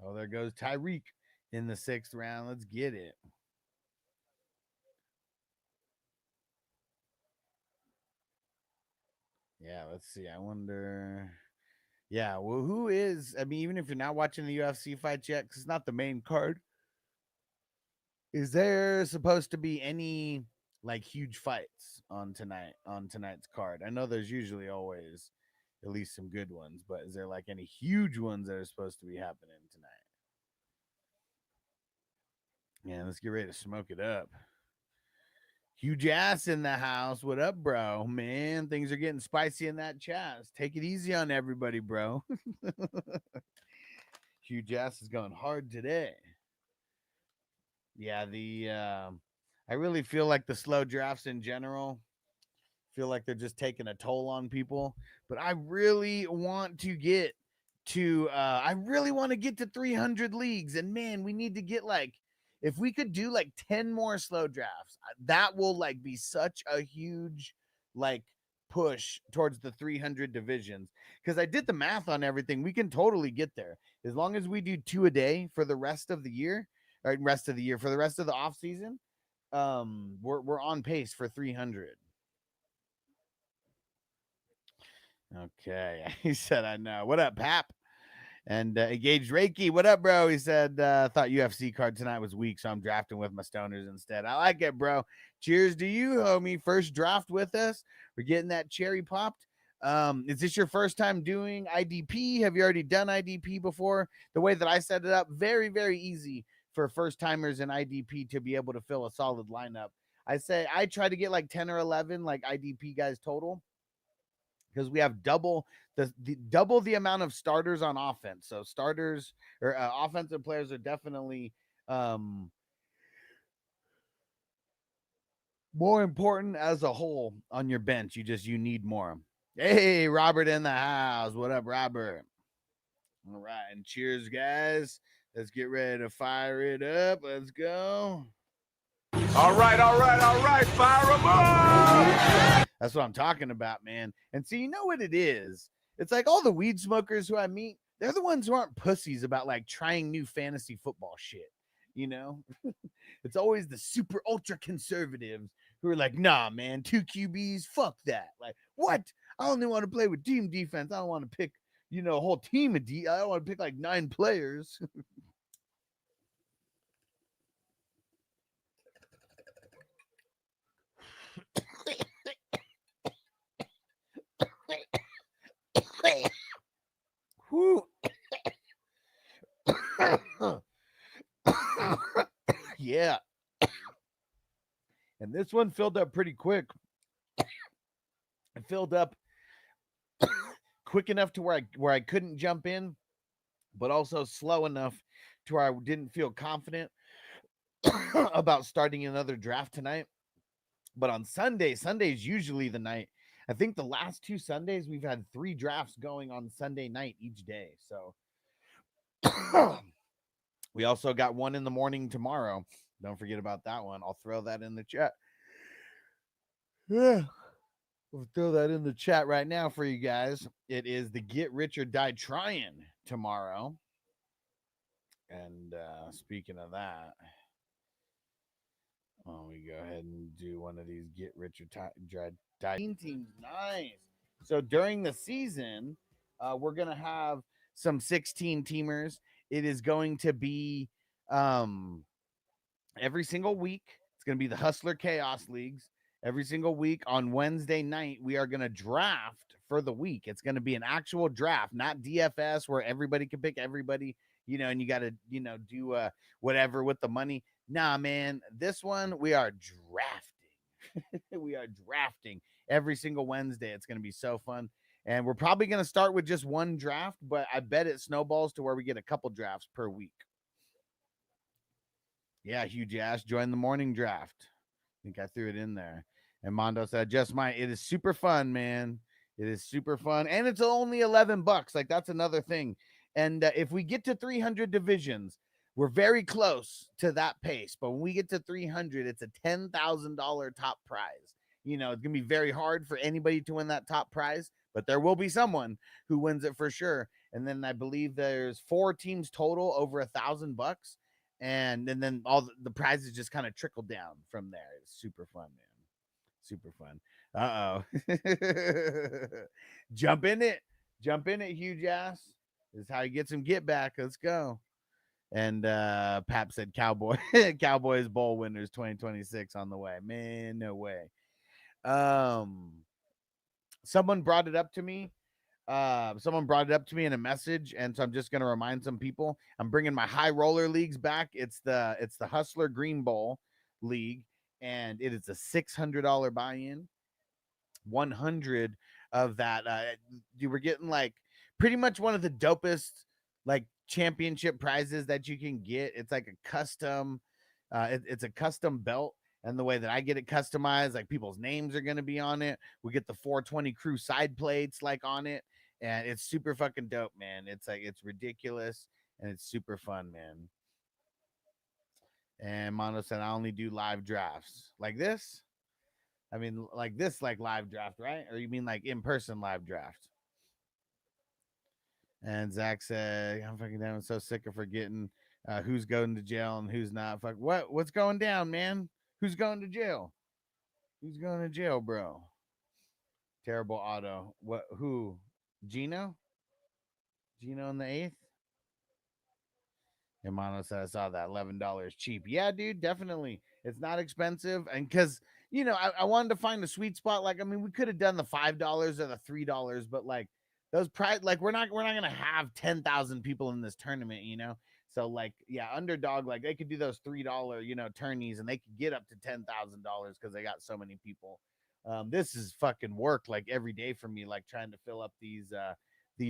Oh, there goes Tyreek in the 6th round. Let's get it. Yeah, let's see. I wonder. Yeah, well, who is? I mean, even if you're not watching the UFC fights yet, because it's not the main card, is there supposed to be any like huge fights on tonight's card? I know there's usually always at least some good ones, but is there like any huge ones that are supposed to be happening tonight? Yeah, let's get ready to smoke it up. Huge ass in the house. What up, bro? Man, things are getting spicy in that chat. Take it easy on everybody, bro. Huge ass is going hard today. Yeah, I really feel like the slow drafts in general feel like they're just taking a toll on people. But I really want to get to 300 leagues, and man, we need to get like, if we could do like 10 more slow drafts, that will like be such a huge like push towards the 300 divisions, because I did the math on everything. We can totally get there as long as we do 2 a day for the rest of the year, or for the rest of the off season. We're on pace for 300. Okay. He said, I know. What up, Pap? And Engaged Reiki, what up, bro? He said, thought UFC card tonight was weak, so I'm drafting with my stoners instead. I like it, bro. Cheers to you, homie. First draft with us. We're getting that cherry popped. Is this your first time doing IDP? Have you already done IDP before? The way that I set it up, very, very easy for first timers in IDP to be able to fill a solid lineup. I say I try to get like 10 or 11 like IDP guys total, because we have double the amount of starters on offense. So starters or offensive players are definitely um, more important as a whole on your bench. You need more. Hey, Robert in the house. What up, Robert? All right, and cheers, guys. Let's get ready to fire it up. Let's go. All right, all right, all right. Fire them up. That's what I'm talking about, man. And see, you know what it is? It's like all the weed smokers who I meet, they're the ones who aren't pussies about like trying new fantasy football shit. You know, it's always the super ultra conservatives who are like, nah, man, 2 QBs, fuck that. Like, what? I only want to play with team defense. I don't want to pick, a whole team of I don't want to pick like 9 players. Whew. Yeah. And this one filled up pretty quick. It filled up quick enough to where I couldn't jump in, but also slow enough to where I didn't feel confident about starting another draft tonight. But on Sunday's usually the night. I think the last 2 Sundays we've had 3 drafts going on Sunday night each day. So we also got one in the morning tomorrow. Don't forget about that one. I'll throw that in the chat. Yeah. We'll throw that in the chat right now for you guys. It is the Get Rich or Die Trying tomorrow. And speaking of that, we go ahead and do one of these Get Rich or Die teams. Nice. So during the season, we're going to have some 16 teamers. It is going to be every single week. It's going to be the Hustler Chaos Leagues. Every single week on Wednesday night, we are going to draft for the week. It's going to be an actual draft, not DFS where everybody can pick everybody, and you got to, do whatever with the money. Nah, man, this one we are drafting. We are drafting every single Wednesday. It's going to be so fun. And we're probably going to start with just one draft, but I bet it snowballs to where we get a couple drafts per week. Yeah, Huge Ass, join the morning draft. I think I threw it in there. And Mondo said, just it is super fun, man. It is super fun. And it's only $11. Like, that's another thing. And if we get to 300 divisions, we're very close to that pace. But when we get to 300, it's a $10,000 top prize. It's going to be very hard for anybody to win that top prize, but there will be someone who wins it for sure. and then I believe there's 4 teams total over $1,000, and then all the prizes just kind of trickle down from there. It's super fun, man. Super fun. Jump in it, huge ass. This is how you get some get back. Let's go. And Pap said Cowboys Bowl winners 2026 on the way. Man, no way. Someone brought it up to me. Someone brought it up to me in a message, and so I'm just gonna remind some people. I'm bringing my high roller leagues back. It's the Hustler Green Bowl League, and it is a $600 buy-in. 100 of that. You were getting like pretty much one of the dopest like championship prizes that you can get. It's like a custom. It's a custom belt. And the way that I get it customized, like people's names are going to be on it. We get the 420 crew side plates like on it. And it's super fucking dope, man. It's like, it's ridiculous and it's super fun, man. And Mono said, I only do live drafts like this. I mean, like this, like live draft, right? Or you mean like in person live draft? And Zach said, I'm fucking down. I'm so sick of forgetting who's going to jail and who's not. Fuck, what's going down, man? Who's going to jail? Who's going to jail, bro? Terrible auto. What? Who? Gino? Gino in the 8th? Yamano said, I saw that $11 cheap. Yeah, dude, definitely. It's not expensive. And because, you know, I wanted to find a sweet spot. Like, I mean, we could have done the $5 or the $3, but like those price, like we're not gonna have 10,000 people in this tournament, you know. So like, yeah, Underdog, like they could do those $3, you know, tourneys, and they could get up to $10,000 because they got so many people. This is fucking work like every day for me, like trying to fill up these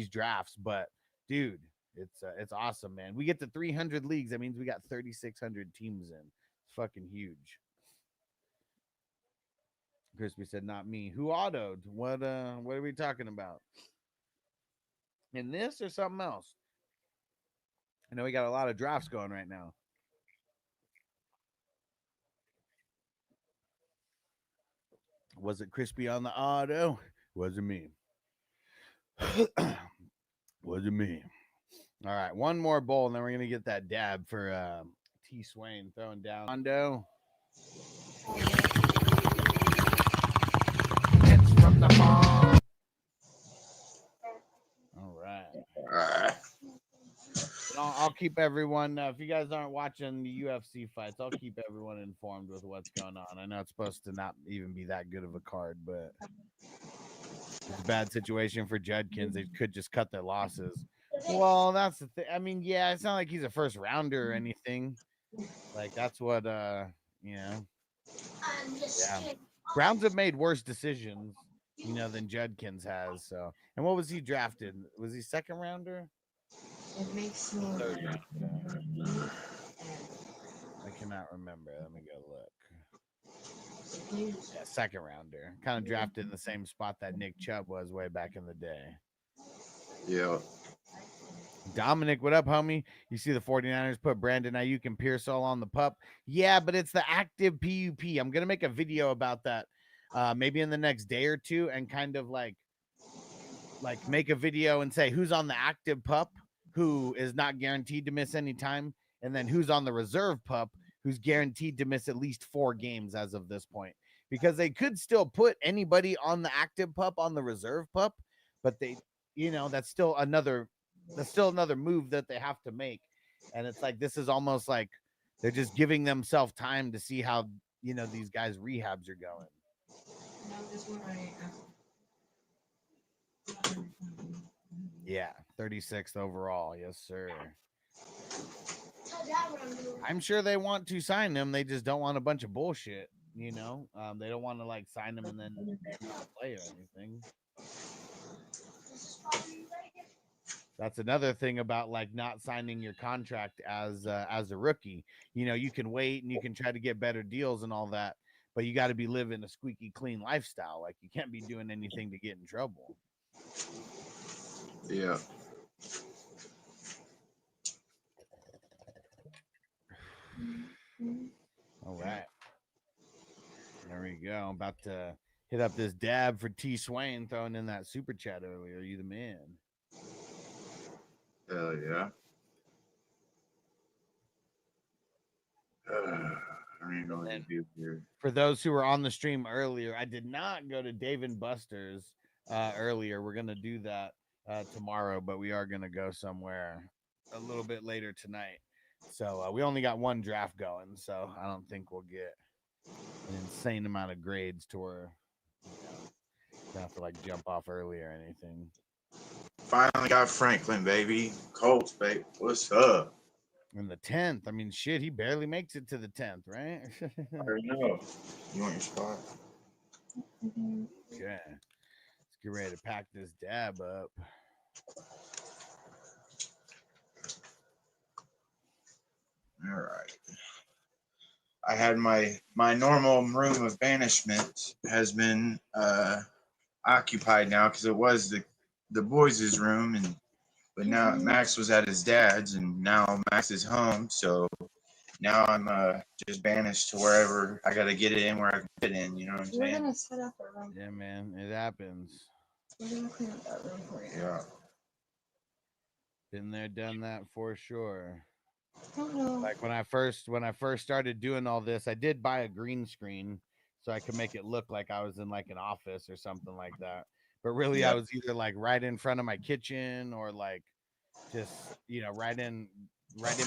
drafts. But dude, it's awesome, man. We get to 300 leagues. That means we got 3,600 teams in. It's fucking huge. Crispy said, "Not me. Who autoed? What are we talking about? In this or something else? I know we got a lot of drafts going right now. Was it Crispy on the auto? Wasn't me. Wasn't me. All right, one more bowl, and then we're gonna get that dab for T Swain throwing down Hondo. It's from the ball. All right. I'll keep everyone. If you guys aren't watching the UFC fights, I'll keep everyone informed with what's going on. I know it's supposed to not even be that good of a card, but it's a bad situation for Judkins. They could just cut their losses. Well, that's the thing. I mean, yeah, it's not like he's a first rounder or anything. Like that's what you know. Yeah. Browns have made worse decisions, you know, than Judkins has. So, and what was he drafted? Was he second rounder? It makes me Third rounder. I cannot remember. Let me go look. Yeah, second rounder. Kind of drafted in the same spot that Nick Chubb was way back in the day. Yeah. Dominic, what up, homie? You see the 49ers put Brandon Ayuk and Pearsall on the pup? Yeah, but it's the active PUP. I'm going to make a video about that maybe in the next day or two and kind of like make a video and say who's on the active pup, who is not guaranteed to miss any time, and then who's on the reserve pup, who's guaranteed to miss at least 4 games as of this point. Because they could still put anybody on the active pup on the reserve pup, but they, you know, that's still another move that they have to make. And it's like, this is almost like they're just giving themselves time to see how, you know, these guys' rehabs are going. Yeah, 36th overall. Yes, sir. I'm sure they want to sign him. They just don't want a bunch of bullshit, you know? They don't want to like sign him and then not play or anything. That's another thing about like not signing your contract as a rookie. You know, you can wait and you can try to get better deals and all that, but you got to be living a squeaky clean lifestyle. Like you can't be doing anything to get in trouble. Yeah. All right. There we go. I'm about to hit up this dab for T Swain throwing in that super chat earlier. Are you the man? yeah. I don't even know what to do here. For those who were on the stream earlier, I did not go to Dave and Buster's earlier. We're gonna do that tomorrow, but we are gonna go somewhere a little bit later tonight. So we only got one draft going, so I don't think we'll get an insane amount of grades to where don't have to like jump off early or anything. Finally got Franklin, baby. Colts, baby. What's up? In the 10th, I mean, shit, he barely makes it to the 10th, right? I don't know. You want your spot? Okay, let's get ready to pack this dab up. All right. I had my normal room of banishment has been occupied now because it was the boys' room, but now Max was at his dad's, and now Max is home, so now I'm just banished to wherever I gotta get it in where I can fit in. You know what I'm We're saying? gonna set up a room. Yeah, man, it happens. We're gonna clean up that room for you. Yeah. Been there, done that for sure. I don't know. Like when I first started doing all this, I did buy a green screen so I could make it look like I was in like an office or something like that. But really, I was either like right in front of my kitchen or like just right in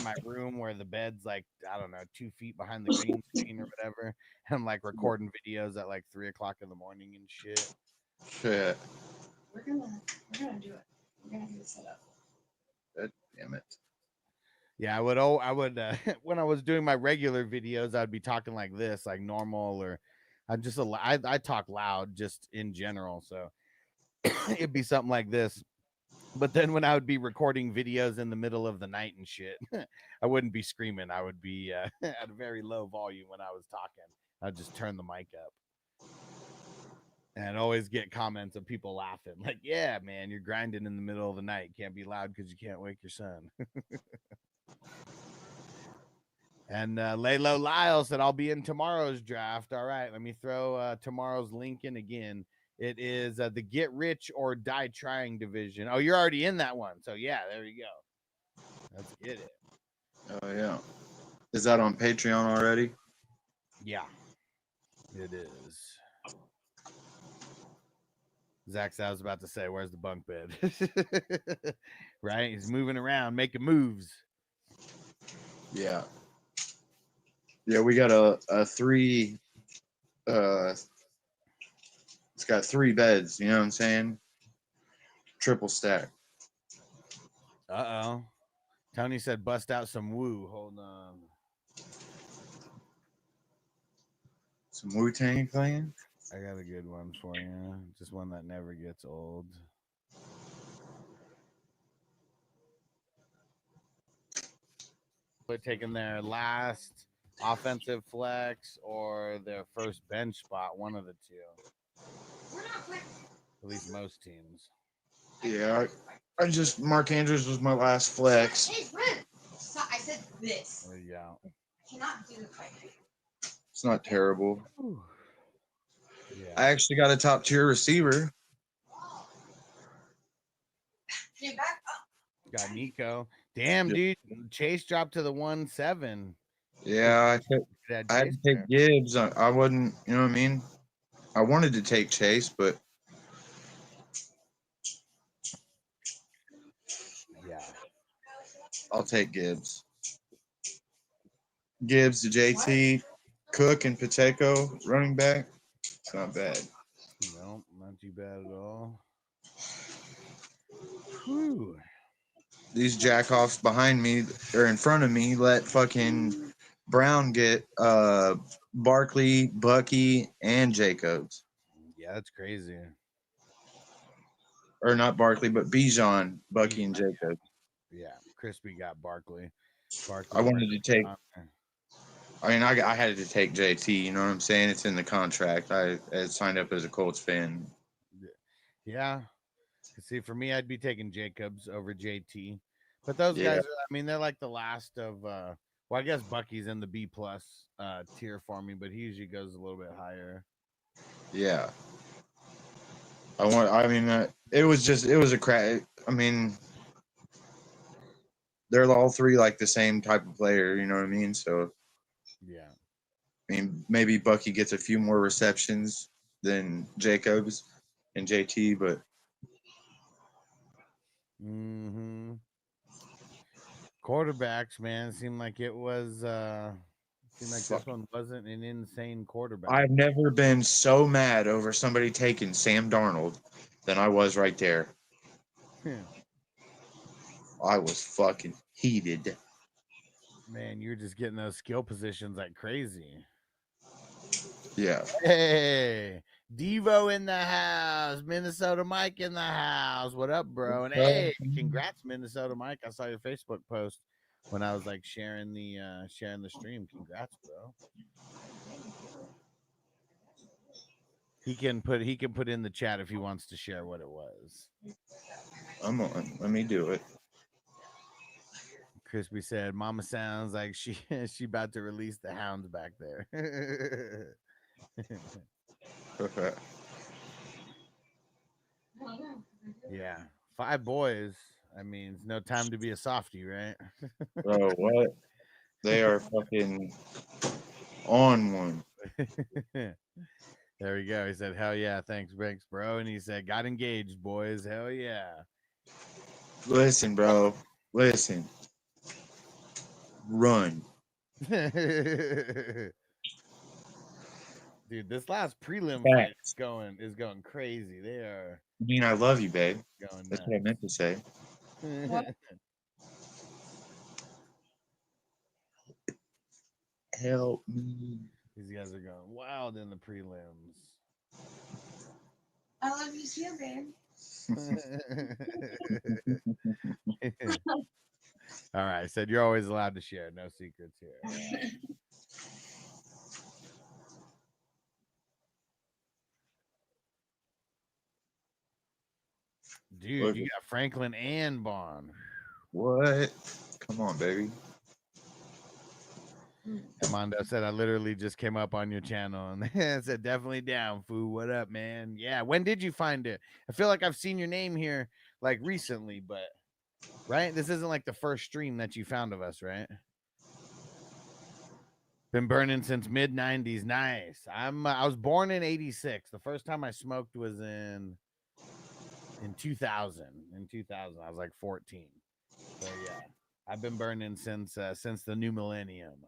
my room where the bed's like, I don't know, 2 feet behind the green screen or whatever. And I'm like recording videos at like 3 o'clock in the morning and shit. Shit. We're gonna do it. We're gonna get it set up. God damn it. Yeah, I would when I was doing my regular videos, I'd be talking like this, like normal, or I talk loud just in general, so it'd be something like this. But then when I would be recording videos in the middle of the night and shit, I wouldn't be screaming. I would be at a very low volume when I was talking. I'd just turn the mic up. And I'd always get comments of people laughing, like, yeah, man, you're grinding in the middle of the night. Can't be loud because you can't wake your son. And Laylo Lyle said, I'll be in tomorrow's draft. All right, let me throw tomorrow's link in again. It is the Get Rich or Die Trying division. Oh, you're already in that one. So, yeah, there you go. Let's get it. Oh, yeah. Is that on Patreon already? Yeah, it is. Zach, I was about to say, where's the bunk bed? Right? He's moving around, making moves. Yeah. Yeah, we got a 3 it's got 3 beds, you know what I'm saying? Triple stack. Uh-oh. Tony said bust out some woo. Hold on. Some Wu-Tang playing? I got a good one for you. Just one that never gets old. They're taking their last offensive flex or their first bench spot, one of the two. We're not quick. At least most teams. Yeah, I just Mark Andrews was my last flex. Hey, Brent! So I said this. There you go. I cannot do the fight. It's not terrible. Yeah. I actually got a top tier receiver. Can you back up? Got Nico. Damn, dude. Chase dropped to the 1-7. Yeah, I had to take Gibbs. I wasn't, you know what I mean? I wanted to take Chase, but yeah, I'll take Gibbs. Gibbs to JT, Cook and Pacheco, running back. It's not bad. No, not too bad at all. Whew. These jackoffs behind me or in front of me let fucking Brown get Barkley, Bucky, and Jacobs. Yeah, that's crazy. Or not Barkley, but Bijan, Bucky, and Jacobs. Yeah, Crispy got Barkley. I wanted to take. I mean, I had to take JT. You know what I'm saying? It's in the contract. I signed up as a Colts fan. Yeah. See, for me, I'd be taking Jacobs over JT. But those guys, I mean, they're like the last of. Well, I guess Bucky's in the B+ tier for me, but he usually goes a little bit higher. Yeah. It was a crack. I mean, they're all three like the same type of player. You know what I mean? So Yeah. I mean, maybe Bucky gets a few more receptions than Jacobs and JT, but Mm-hmm. Quarterbacks, man, seemed like it was seemed like this one wasn't an insane quarterback. I've never been so mad over somebody taking Sam Darnold than I was right there. I was fucking heated. Man, you're just getting those skill positions like crazy. Yeah. Hey, Devo in the house. Minnesota Mike in the house. What up, bro? And hey, congrats, Minnesota Mike. I saw your Facebook post when I was like sharing the stream. Congrats, bro. He can put in the chat if he wants to share what it was. I'm on. Let me do it. Crispy said, "Mama sounds like she about to release the hounds back there." Yeah, 5 boys. I mean, it's no time to be a softie, right? Bro, what? They are fucking on one. There we go. He said, "Hell yeah, thanks, bro." And he said, "Got engaged, boys. Hell yeah." Listen, bro. Listen. Run. Dude, this last prelim Facts. fight is going crazy. They are I mean, I love you, babe. going That's nuts. what I meant to say. Help me. These guys are going wild in the prelims. I love you too, babe. All right, I said you're always allowed to share. No secrets here. Dude, you got Franklin and Bond. What? Come on, baby. Amanda said, I literally just came up on your channel and said, definitely down, Foo. What up, man? Yeah. When did you find it? I feel like I've seen your name here like recently, but right? This isn't like the first stream that you found of us, right? Been burning since mid 90s. Nice. I was born in 86. The first time I smoked was in 2000. In 2000, I was like 14. So yeah, I've been burning since the new millennium.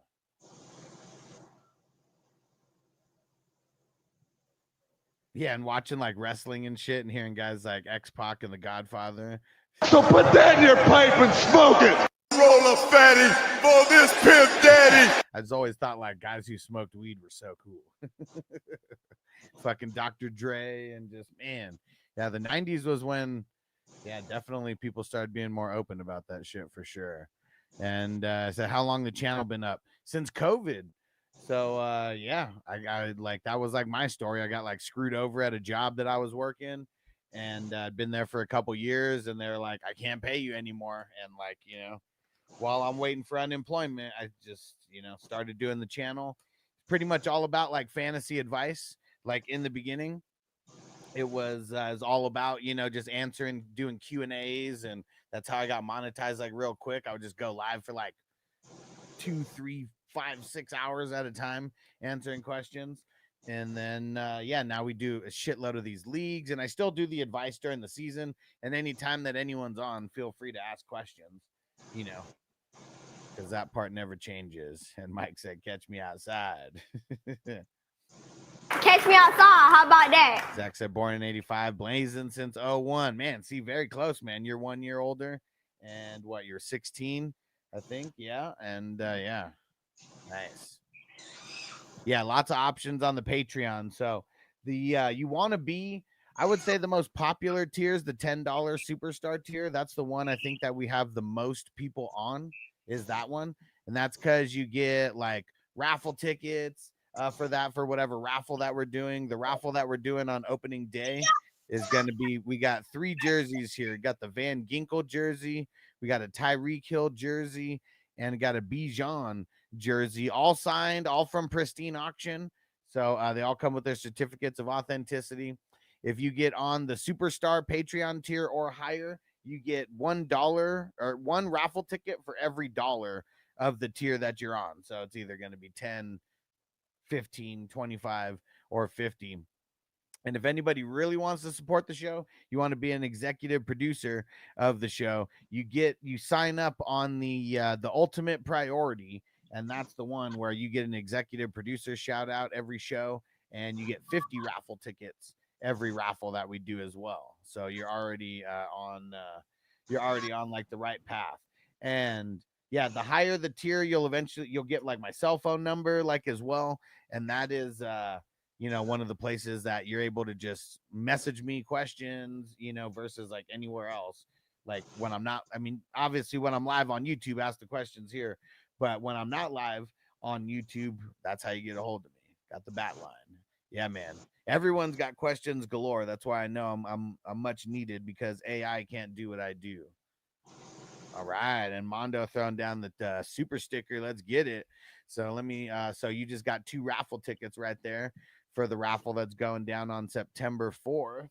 Yeah, and watching like wrestling and shit and hearing guys like X-Pac and The Godfather. So put that in your pipe and smoke it. Roll a fatty for this pimp daddy. I just always thought like guys who smoked weed were so cool. Fucking Dr. Dre and just, man. Yeah, the 90s was when, yeah, definitely people started being more open about that shit for sure. And I said, how long the channel been up? Since COVID. So yeah, I like that was like my story. I got like screwed over at a job that I was working, and I'd been there for a couple years, and they're like, I can't pay you anymore. And like, you know, while I'm waiting for unemployment, I just, you know, started doing the channel. Pretty much all about like fantasy advice. Like in the beginning, it was all about, you know, just answering, doing Q&As, and that's how I got monetized like real quick. I would just go live for like 2, 3, 5, 6 hours at a time answering questions. And then yeah, now we do a shitload of these leagues, and I still do the advice during the season, and anytime that anyone's on, feel free to ask questions, you know, because that part never changes. And Mike said, catch me outside. Catch me outside. How about that? Zach said, born in 85, blazing since 01. Man, see, very close, man. You're 1 year older, and what, you're 16, I think. Yeah. And yeah, nice. Yeah, lots of options on the Patreon. So the you want to be, I would say the most popular tiers, the $10 superstar tier. That's the one I think that we have the most people on, is that one. And that's because you get like raffle tickets for that, for whatever raffle that we're doing. The raffle that we're doing on opening day is going to be, we got 3 jerseys here. We got the Van Ginkel jersey, we got a Tyreek Hill jersey, and got a Bijan jersey, all signed, all from Pristine Auction. So they all come with their certificates of authenticity. If you get on the superstar Patreon tier or higher, you get $1 or one raffle ticket for every dollar of the tier that you're on. So it's either going to be 10, 15, 25, or 50. And if anybody really wants to support the show, you want to be an executive producer of the show, you sign up on the ultimate priority, and that's the one where you get an executive producer shout out every show, and you get 50 raffle tickets every raffle that we do as well. So you're already on like the right path. And yeah, the higher the tier, you'll get like my cell phone number like as well, and that is one of the places that you're able to just message me questions, versus like anywhere else. Like when I'm not, I mean, obviously when I'm live on YouTube, ask the questions here, but when I'm not live on YouTube, that's how you get a hold of me. Got the bat line. Yeah, man. Everyone's got questions galore. That's why I know I'm much needed, because AI can't do what I do. All right, and Mondo throwing down the super sticker. Let's get it. So let me. So you just got 2 raffle tickets right there for the raffle that's going down on September 4th.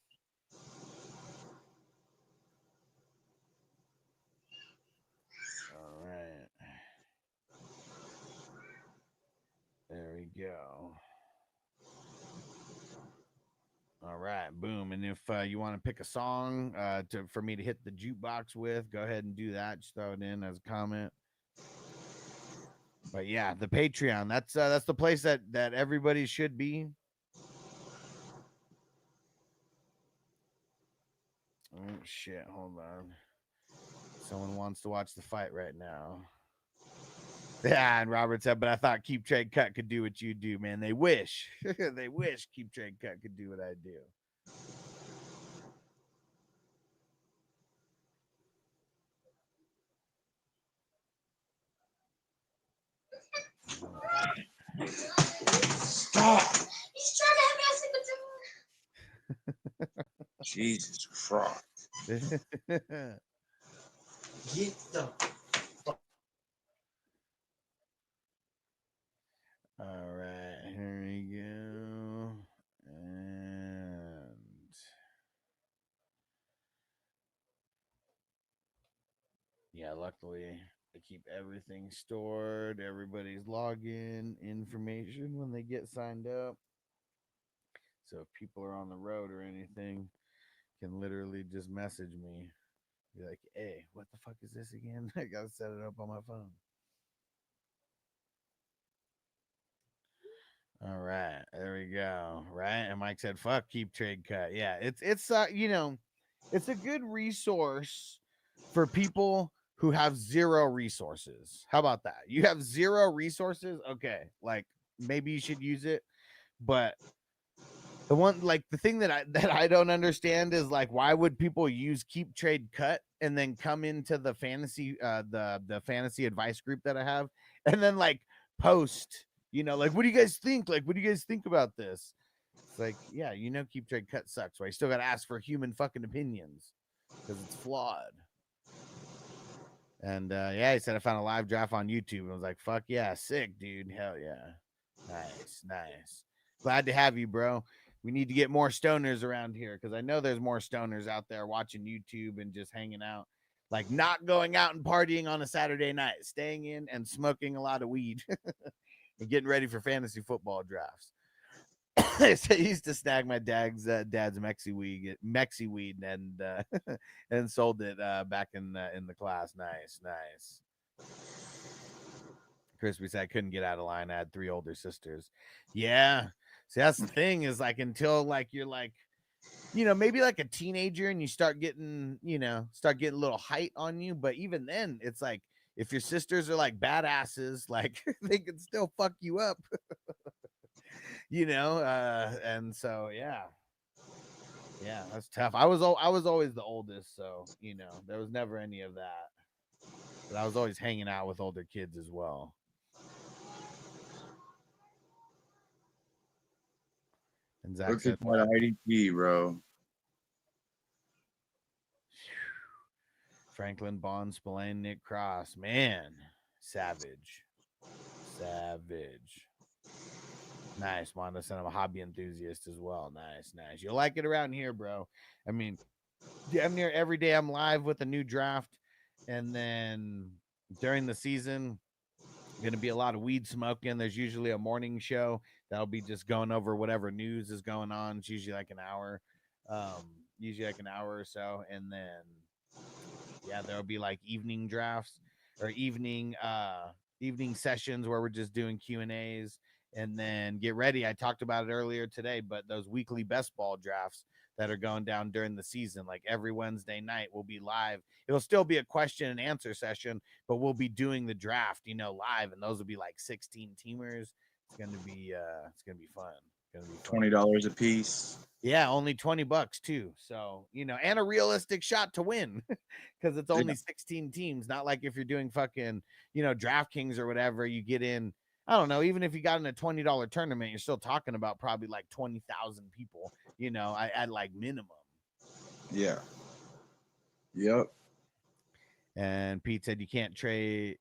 All right. There we go. All right, boom. And if you want to pick a song for me to hit the jukebox with, go ahead and do that. Just throw it in as a comment. But yeah, the Patreon, that's the place that everybody should be. Oh shit, hold on. Someone wants to watch the fight right now. Yeah, and Robert said, but I thought Keep Trade Cut could do what you do, man. They wish. They wish Keep Trade Cut could do what I do. Stop. He's trying to have me sleep with someone. Jesus Christ. Get the. All right, here we go. And yeah, luckily I keep everything stored, everybody's login information when they get signed up. So if people are on the road or anything, can literally just message me. Be like, hey, what the fuck is this again? I gotta set it up on my phone. All right, there we go. Right, and Mike said, "Fuck, Keep Trade Cut." Yeah, it's it's a good resource for people who have zero resources. How about that? You have zero resources, okay? Like maybe you should use it, but the thing that I don't understand is like, why would people use Keep Trade Cut and then come into the fantasy the fantasy advice group that I have, and then like post, like, what do you guys think? Like, what do you guys think about this? It's like, yeah, Keep Trade Cut sucks, right? You still got to ask for human fucking opinions because it's flawed. And yeah, he said I found a live draft on YouTube. I was like, fuck yeah, sick, dude. Hell yeah. Nice. Glad to have you, bro. We need to get more stoners around here, because I know there's more stoners out there watching YouTube and just hanging out, like not going out and partying on a Saturday night, staying in and smoking a lot of weed and getting ready for fantasy football drafts. So I used to snag my dad's Mexi weed and and sold it back in the class. Nice. Crispy said I couldn't get out of line. I had 3 older sisters. Yeah. See, that's the thing, is like, until like you're like, maybe like a teenager and you start getting a little height on you. But even then, it's like, if your sisters are like badasses, like they can still fuck you up. And so yeah, that's tough. I was always the oldest, so there was never any of that. But I was always hanging out with older kids as well. And Zach Look said, at that IDP, bro. Franklin, Bond, Spillane, Nick Cross, man, savage. Nice, Mondo said I'm a hobby enthusiast as well. Nice. You'll like it around here, bro. I mean, damn near every day I'm live with a new draft. And then during the season, going to be a lot of weed smoking. There's usually a morning show that'll be just going over whatever news is going on. It's usually like an hour, or so. And then, yeah, there'll be like evening drafts or evening sessions where we're just doing Q&As. And then get ready. I talked about it earlier today, but those weekly best ball drafts that are going down during the season, like every Wednesday night, will be live. It'll still be a question and answer session, but we'll be doing the draft, live, and those will be like 16 teamers. It's gonna be fun. It's gonna be fun. $20 a piece. Yeah, only $20 too. So, and a realistic shot to win because it's only 16 teams. Not like if you're doing fucking, DraftKings or whatever, you get in. I don't know. Even if you got in a $20 tournament, you're still talking about probably like 20,000 people, at like minimum. Yeah. Yep. And Pete said you can't trade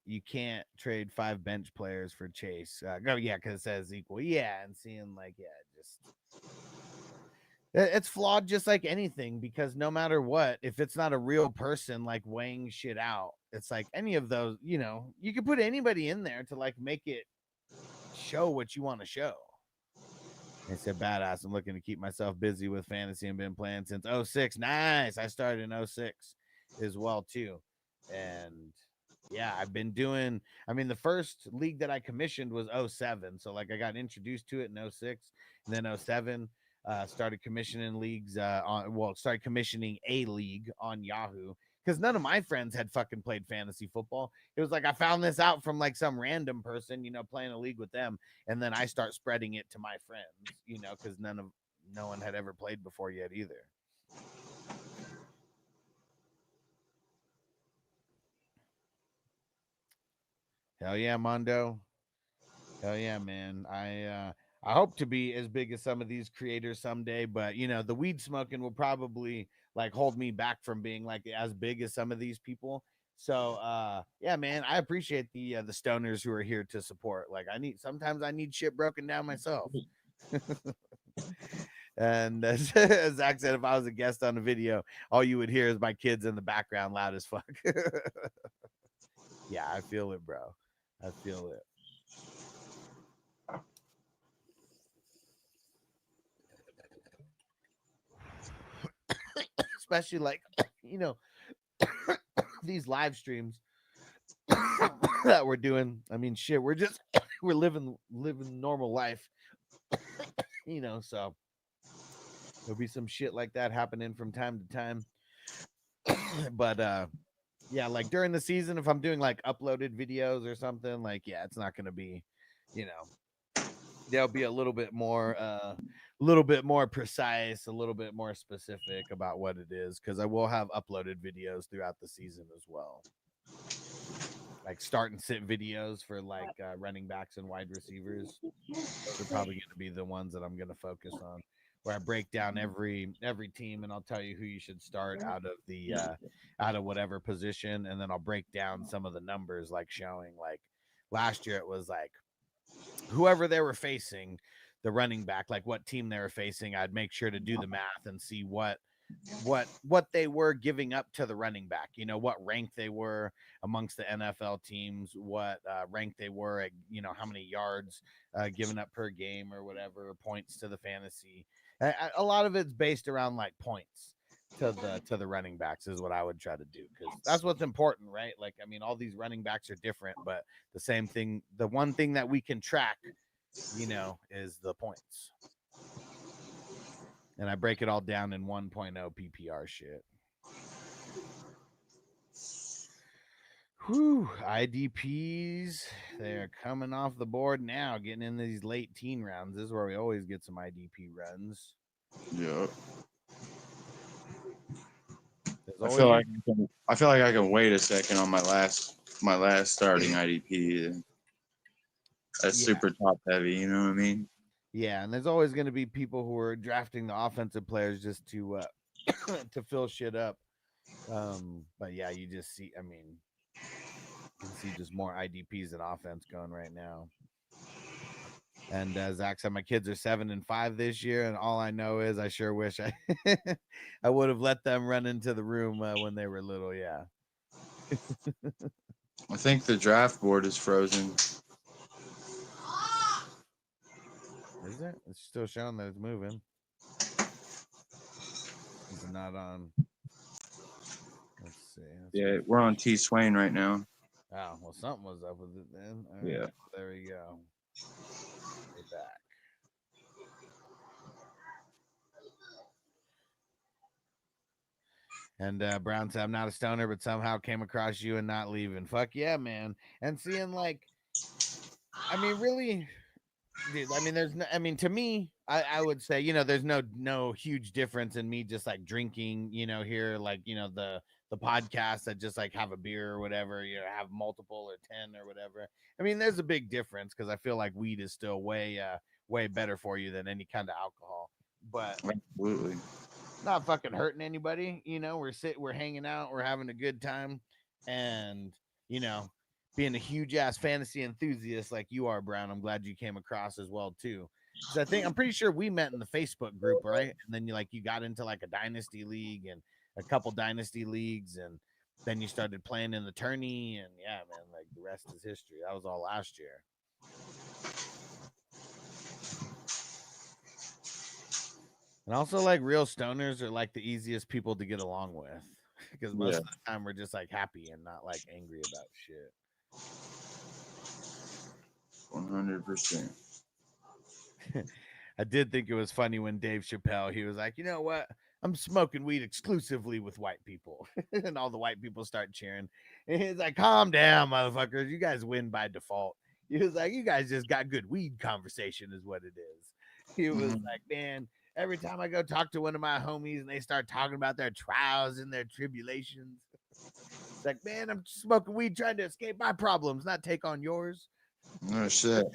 5 bench players for Chase. Yeah, because it says equal. Yeah, and seeing like, just it's flawed just like anything, because no matter what, if it's not a real person like weighing shit out, it's like any of those, you could put anybody in there to like make it show what you want to show. They said badass. I'm looking to keep myself busy with fantasy and been playing since 06. Nice. I started in 06 as well too. And yeah, I've been doing, the first league that I commissioned was 07. So like I got introduced to it in 06, and then 07 started commissioning leagues started commissioning a league on Yahoo, because none of my friends had fucking played fantasy football. It was like I found this out from like some random person, playing a league with them, and then I start spreading it to my friends, because no one had ever played before yet either. Hell yeah, Mondo. Hell yeah, man. I hope to be as big as some of these creators someday, but the weed smoking will probably like hold me back from being like as big as some of these people. So yeah, man, I appreciate the stoners who are here to support. Like sometimes I need shit broken down myself. And as Zach said, if I was a guest on the video, all you would hear is my kids in the background loud as fuck. Yeah, I feel it, bro. I feel it. Especially like, these live streams that we're doing. Shit, we're living normal life, so there'll be some shit like that happening from time to time. But yeah, like during the season, if I'm doing like uploaded videos or something, like, yeah, it's not gonna be, there'll be a little bit more precise, a little bit more specific about what it is, because I will have uploaded videos throughout the season as well, like start and sit videos for like running backs and wide receivers. Those are probably going to be the ones that I'm going to focus on, where I break down every team, and I'll tell you who you should start out of whatever position, and then I'll break down some of the numbers, like showing like last year it was like whoever they were facing, the running back, like what team they were facing, I'd make sure to do the math and see what they were giving up to the running back, what rank they were amongst the NFL teams, what rank they were at, how many yards given up per game or whatever, points to the fantasy. A lot of it's based around like points to the running backs is what I would try to do, because that's what's important, right? Like, all these running backs are different, but the same thing, the one thing that we can track, is the points. And I break it all down in 1.0 PPR shit. Whew, IDPs, they're coming off the board now, getting in these late teen rounds. This is where we always get some IDP runs. Yeah. I feel like I can wait a second on my last starting IDP. That's super top heavy, you know what I mean? Yeah, and there's always going to be people who are drafting the offensive players just to to fill shit up. But yeah, you just see, you can see just more IDPs than offense going right now. And Zach said, my kids are 7 and 5 this year, and all I know is I sure wish I I would have let them run into the room when they were little. Yeah. I think the draft board is frozen. Is it? It's still showing that it's moving. Is it not on? Let's see. Yeah, we're on T Swain right now. Oh, well, something was up with it then. All Yeah. right, there we go. We're back. And Brown said, I'm not a stoner, but somehow came across you and not leaving. Fuck yeah, man. And seeing, like, I mean, really, dude, I mean, there's no, I mean, to me, I would say, you know, there's no huge difference in me just like drinking, you know, here, like, you know, the podcasts that just like have a beer or whatever, you know, have multiple or 10 or whatever. I mean, there's a big difference because I feel like weed is still way better for you than any kind of alcohol. But Absolutely. not fucking hurting anybody, you know. We're hanging out, we're having a good time, and you know, being a huge ass fantasy enthusiast like you are, Brown, I'm glad you came across as well too. Because I'm pretty sure we met in the Facebook group, right? And then you got into like a dynasty league and a couple dynasty leagues, and then you started playing in the tourney, and yeah, man, like the rest is history. That was all last year. And also, like, real stoners are like the easiest people to get along with because most of the time we're just like happy and not like angry about shit. 100%. I did think it was funny when Dave Chappelle, he was like, you know what? I'm smoking weed exclusively with white people. And all the white people start cheering. And he's like, calm down, motherfuckers. You guys win by default. He was like, you guys just got good weed conversation is what it is. He was like, man, every time I go talk to one of my homies and they start talking about their trials and their tribulations, it's like, man, I'm smoking weed trying to escape my problems, not take on yours. Oh, shit.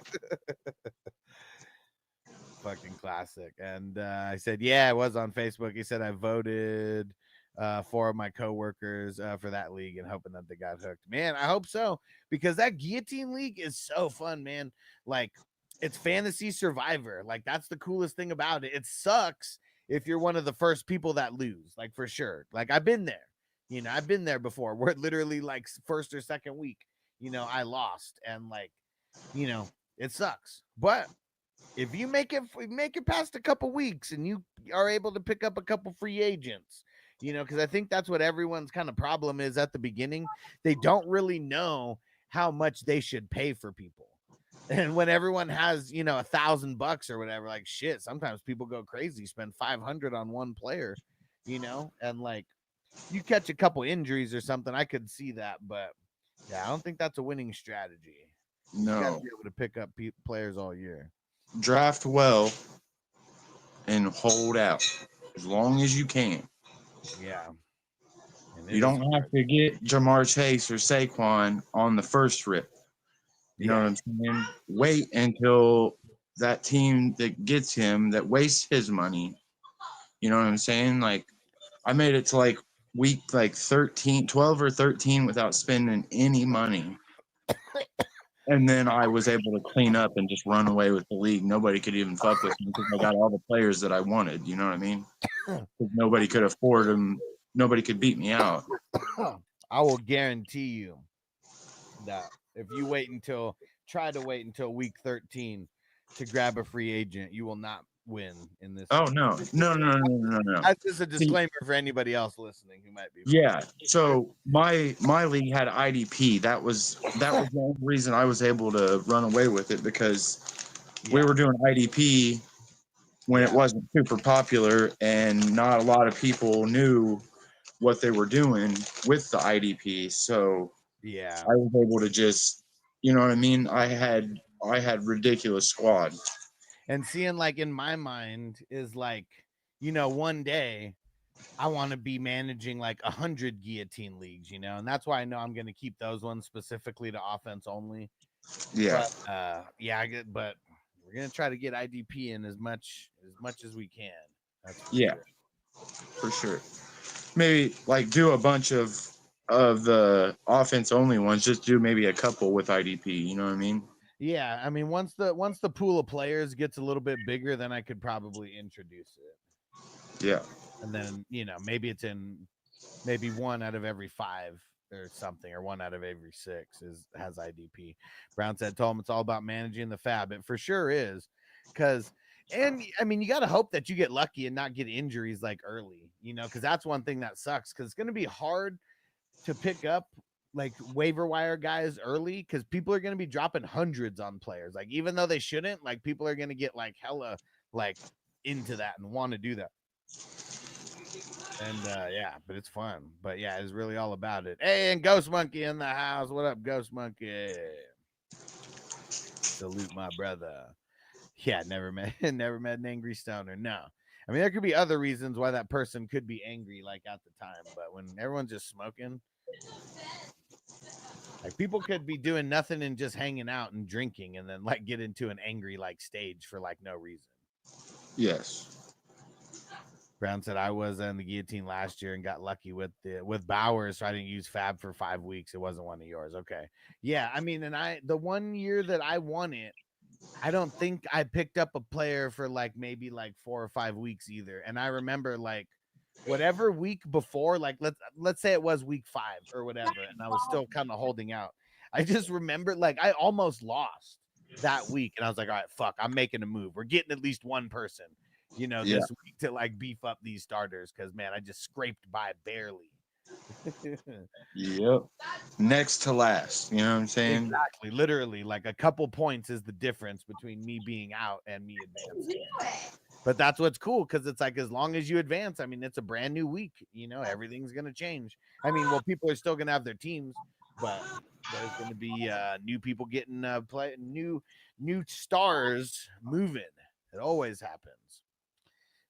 Fucking classic. And I said, yeah, it was on Facebook. He said I voted 4 of my coworkers for that league and hoping that they got hooked. Man, I hope so, because that guillotine league is so fun, man. Like, it's fantasy survivor. Like, that's the coolest thing about it. It sucks if you're one of the first people that lose, like, for sure. Like, I've been there. You know, I've been there before. We're literally like first or second week, you know, I lost, and like, you know, it sucks. But if you make it past a couple weeks and you are able to pick up a couple free agents, you know, because I think that's what everyone's kind of problem is at the beginning. They don't really know how much they should pay for people. And when everyone has, you know, $1,000 or whatever, like shit, sometimes people go crazy, spend 500 on one player, you know, and like you catch a couple injuries or something, I could see that. But yeah, I don't think that's a winning strategy. No. You gotta be able to pick up players all year. Draft well and hold out as long as you can. Yeah. You don't have to get Jamar Chase or Saquon on the first rip. You know what I'm saying? Wait until that team that gets him, that wastes his money. You know what I'm saying? Like, I made it to like week like 12 or 13 without spending any money. And then I was able to clean up and just run away with the league. Nobody could even fuck with me because I got all the players that I wanted. You know what I mean? Nobody could afford them. Nobody could beat me out. I will guarantee you that if you try to wait until week 13 to grab a free agent, you will not win in this. Oh, no. That's just a disclaimer for anybody else listening who might be. Yeah. So my league had IDP. That was the only reason I was able to run away with it, because we were doing IDP when it wasn't super popular and not a lot of people knew what they were doing with the IDP. So yeah, I was able to just, you know what I mean? I had ridiculous squad. And seeing, like, in my mind is like, you know, one day I want to be managing like 100 guillotine leagues, you know, and that's why I know I'm going to keep those ones specifically to offense only. Yeah. But, but we're going to try to get IDP in as much as we can. That's for sure. Maybe like do a bunch of the offense only ones, just do maybe a couple with IDP, you know what I mean? Yeah, I mean, once the pool of players gets a little bit bigger, then I could probably introduce it. Yeah. And then, maybe it's in maybe 1 out of every 5 or something, or 1 out of every 6 has IDP. Brown said, told him it's all about managing the fab. It for sure is, and I mean, you got to hope that you get lucky and not get injuries like early, because that's one thing that sucks, because it's going to be hard to pick up like waiver wire guys early, because people are going to be dropping hundreds on players, like even though they shouldn't, like people are going to get like hella like into that and want to do that. And yeah, but it's fun. But yeah, it's really all about it. Hey, and Ghost Monkey in the house. What up, Ghost Monkey? Salute my brother. Yeah, never met an angry stoner. No. I mean, there could be other reasons why that person could be angry, like at the time, but when everyone's just smoking, like people could be doing nothing and just hanging out and drinking, and then like get into an angry like stage for like no reason. Yes. Brown said, I was on the guillotine last year and got lucky with Bowers, so I didn't use Fab for 5 weeks. It wasn't one of yours. Okay. Yeah, I mean, and the 1 year that I won it, I don't think I picked up a player for like maybe like 4 or 5 weeks either. And I remember like whatever week before, like let's say it was week 5 or whatever, and I was still kind of holding out. I just remember like I almost lost that week, and I was like, all right, fuck, I'm making a move. We're getting at least one person, this week to like beef up these starters, because man, I just scraped by barely. Yep. Next to last. You know what I'm saying? Exactly. Literally, like a couple points is the difference between me being out and me advancing. But that's what's cool, because it's like as long as you advance, I mean, it's a brand new week. Everything's gonna change. I mean, well, people are still gonna have their teams, but there's gonna be new people getting new stars moving. It always happens.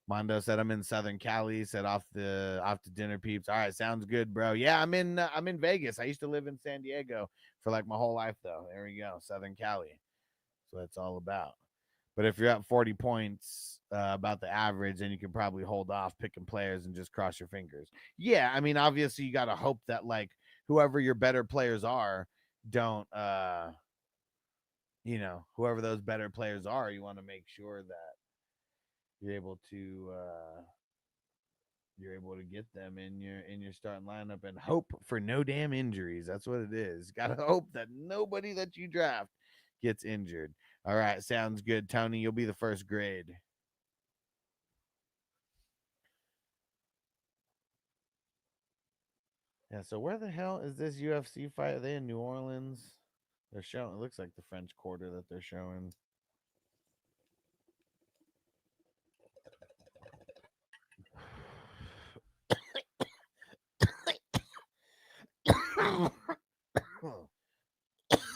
Mondo said, I'm in Southern Cali. Said off to dinner, peeps. All right, sounds good, bro. Yeah, I'm in Vegas. I used to live in San Diego for like my whole life, though. There we go, Southern Cali. So that's all about. But if you're at 40 points, about the average, then you can probably hold off picking players and just cross your fingers. Yeah, I mean, obviously you got to hope that like whoever your better players are don't, whoever those better players are, you want to make sure that you're able to get them in your starting lineup and hope for no damn injuries. That's what it is. Got to hope that nobody that you draft gets injured. All right, sounds good, Tony. You'll be the first grade. Yeah, so where the hell is this UFC fight? Are they in New Orleans? They're showing, it looks like the French Quarter that they're showing.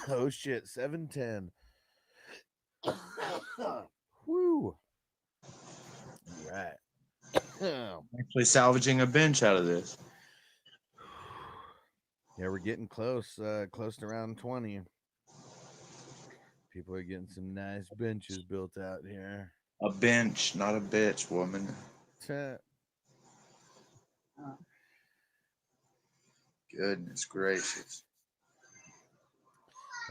Oh shit, 7:10. Woo. All right. Actually salvaging a bench out of this. Yeah, we're getting close to round 20. People are getting some nice benches built out here. A bench, not a bitch, woman. Goodness gracious.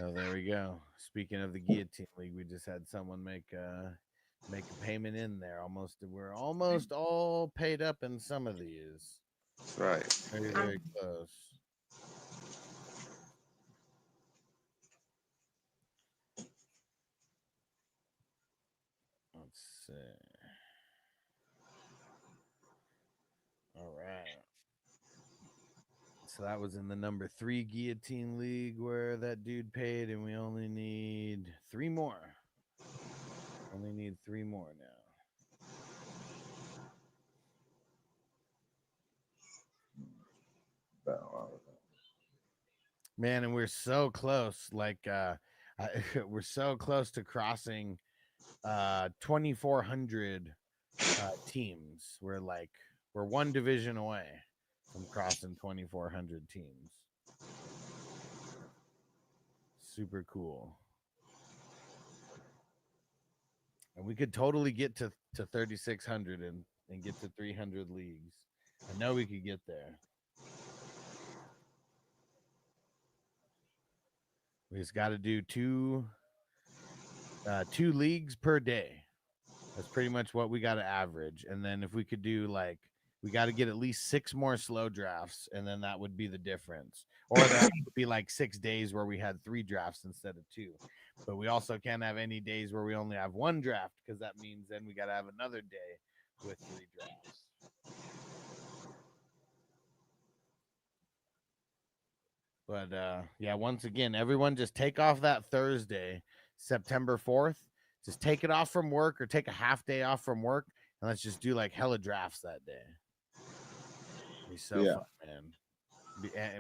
Oh, there we go. Speaking of the guillotine league, we just had someone make a payment in there. We're almost all paid up in some of these. That's right. Very, very close. Let's see. All right. So that was in the number 3 guillotine league where that dude paid, and we only need 3 more. Only need 3 more now. Man, and we're so close. Like we're so close to crossing 2,400 teams. We're 1 division away from crossing 2,400 teams. Super cool. And we could totally get to 3,600 and get to 300 leagues. I know we could get there. We just got to do 2 2 leagues per day. That's pretty much what we got to average. And then if we could do like, we got to get at least 6 more slow drafts, and then that would be the difference. Or that would be like 6 days where we had 3 drafts instead of 2. But we also can't have any days where we only have 1 draft, because that means then we got to have another day with 3 drafts. But yeah, once again, everyone just take off that Thursday, September 4th. Just take it off from work, or take a half day off from work, and let's just do like hella drafts that day. Be so fun, man.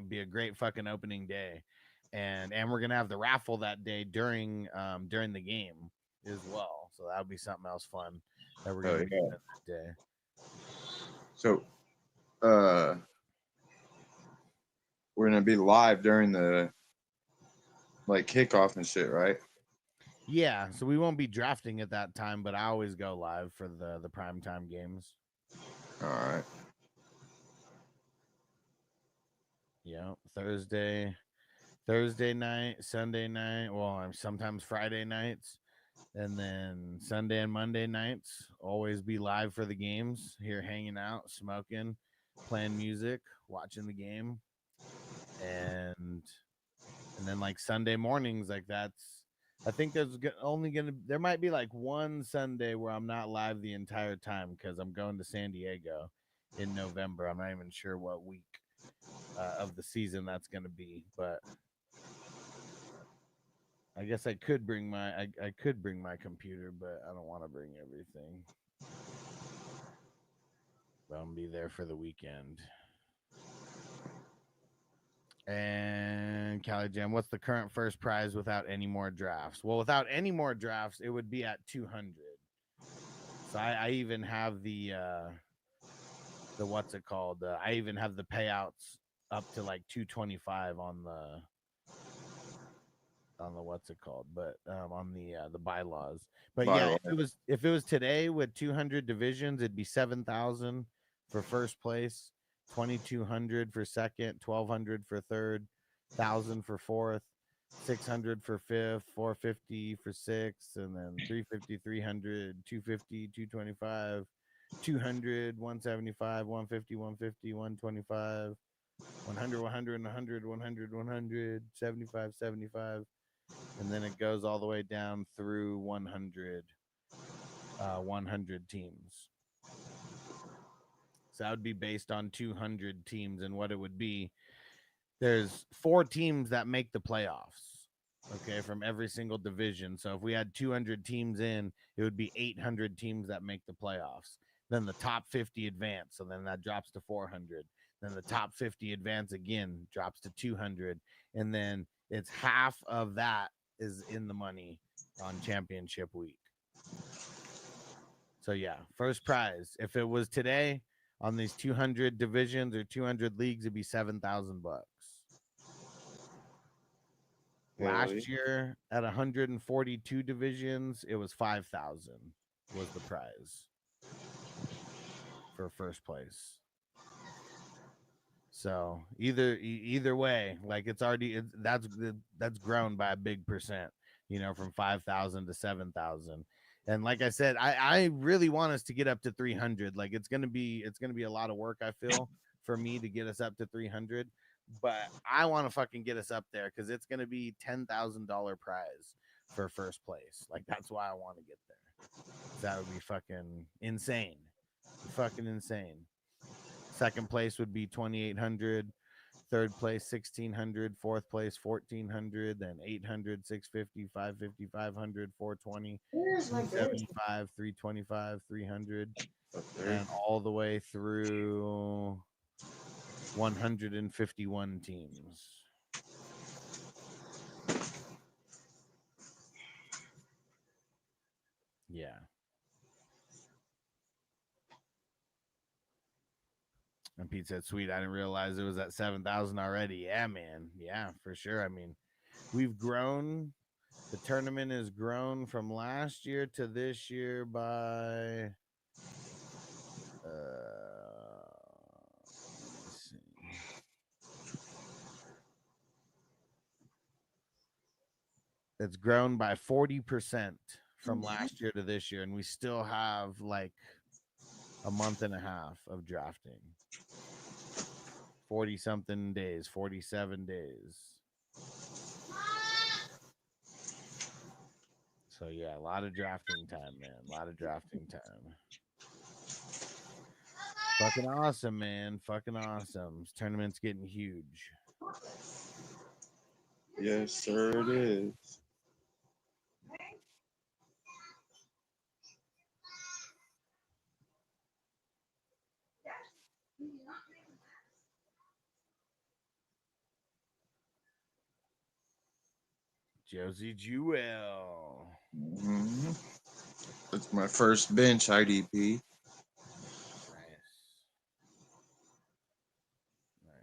Be a great fucking opening day. And we're gonna have the raffle that day during the game as well. So that'll be something else fun that we're gonna be doing that day. So we're gonna be live during the like kickoff and shit, right? Yeah, so we won't be drafting at that time, but I always go live for the primetime games. All right. Yeah, Thursday night, Sunday night. Well, sometimes Friday nights, and then Sunday and Monday nights. Always be live for the games. Here, hanging out, smoking, playing music, watching the game, and then like Sunday mornings, like that's. I think there's only gonna. There might be like one Sunday where I'm not live the entire time because I'm going to San Diego in November. I'm not even sure what week of the season that's going to be, but I guess I could bring my I could bring my computer, but I don't want to bring everything. But I'm gonna be there for the weekend. And Cali Jam, what's the current first prize without any more drafts? Well, without any more drafts, it would be at 200. So I even have the what's it called? I even have the payouts up to like 225 on the what's it called? But on the bylaws. But yeah, if it was today with 200 divisions, it'd be 7,000 for first place, 2,200 for second, 1,200 for third, 1,000 for fourth, 600 for fifth, 450 for sixth, and then 350, 300, 250, 225, 200, 175, 150, 150, 125, 100, 100, 100, 100, 100, 75, 75. And then it goes all the way down through 100 teams. So that would be based on 200 teams. And what it would be, there's 4 teams that make the playoffs, okay, from every single division. So if we had 200 teams in, it would be 800 teams that make the playoffs. Then the top 50 advance, so then that drops to 400. Then the top 50 advance again, drops to 200. And then it's half of that is in the money on championship week. So yeah, first prize. If it was today on these 200 divisions or 200 leagues, it'd be $7,000. Last year at 142 divisions, it was 5,000 was the prize for first place. So either way, like it's already that's grown by a big percent, from 5,000 to 7,000. And like I said, I really want us to get up to 300. Like it's gonna be a lot of work, I feel, for me to get us up to 300. But I want to fucking get us up there because it's gonna be $10,000 prize for first place. Like that's why I want to get there. That would be fucking insane. Fucking insane. Second place would be 2,800. Third place 1,600. Fourth place 1,400. Then 800, 650, 550, 500, 420, 275, 325, 300, and all the way through 151 teams. Yeah. And Pete said, sweet, I didn't realize it was at 7,000 already. Yeah, man. Yeah, for sure. I mean, we've grown. The tournament has grown from last year to this year by let's see. It's grown by 40% from last year to this year, and we still have like a month and a half of drafting. 40 something days, 47 days. So yeah, a lot of drafting time, man. A lot of drafting time. Fucking awesome, man. Fucking awesome. This tournament's getting huge. Yes, sir, it is. Josie Jewell. Mm-hmm. That's my first bench IDP. Nice. Nice.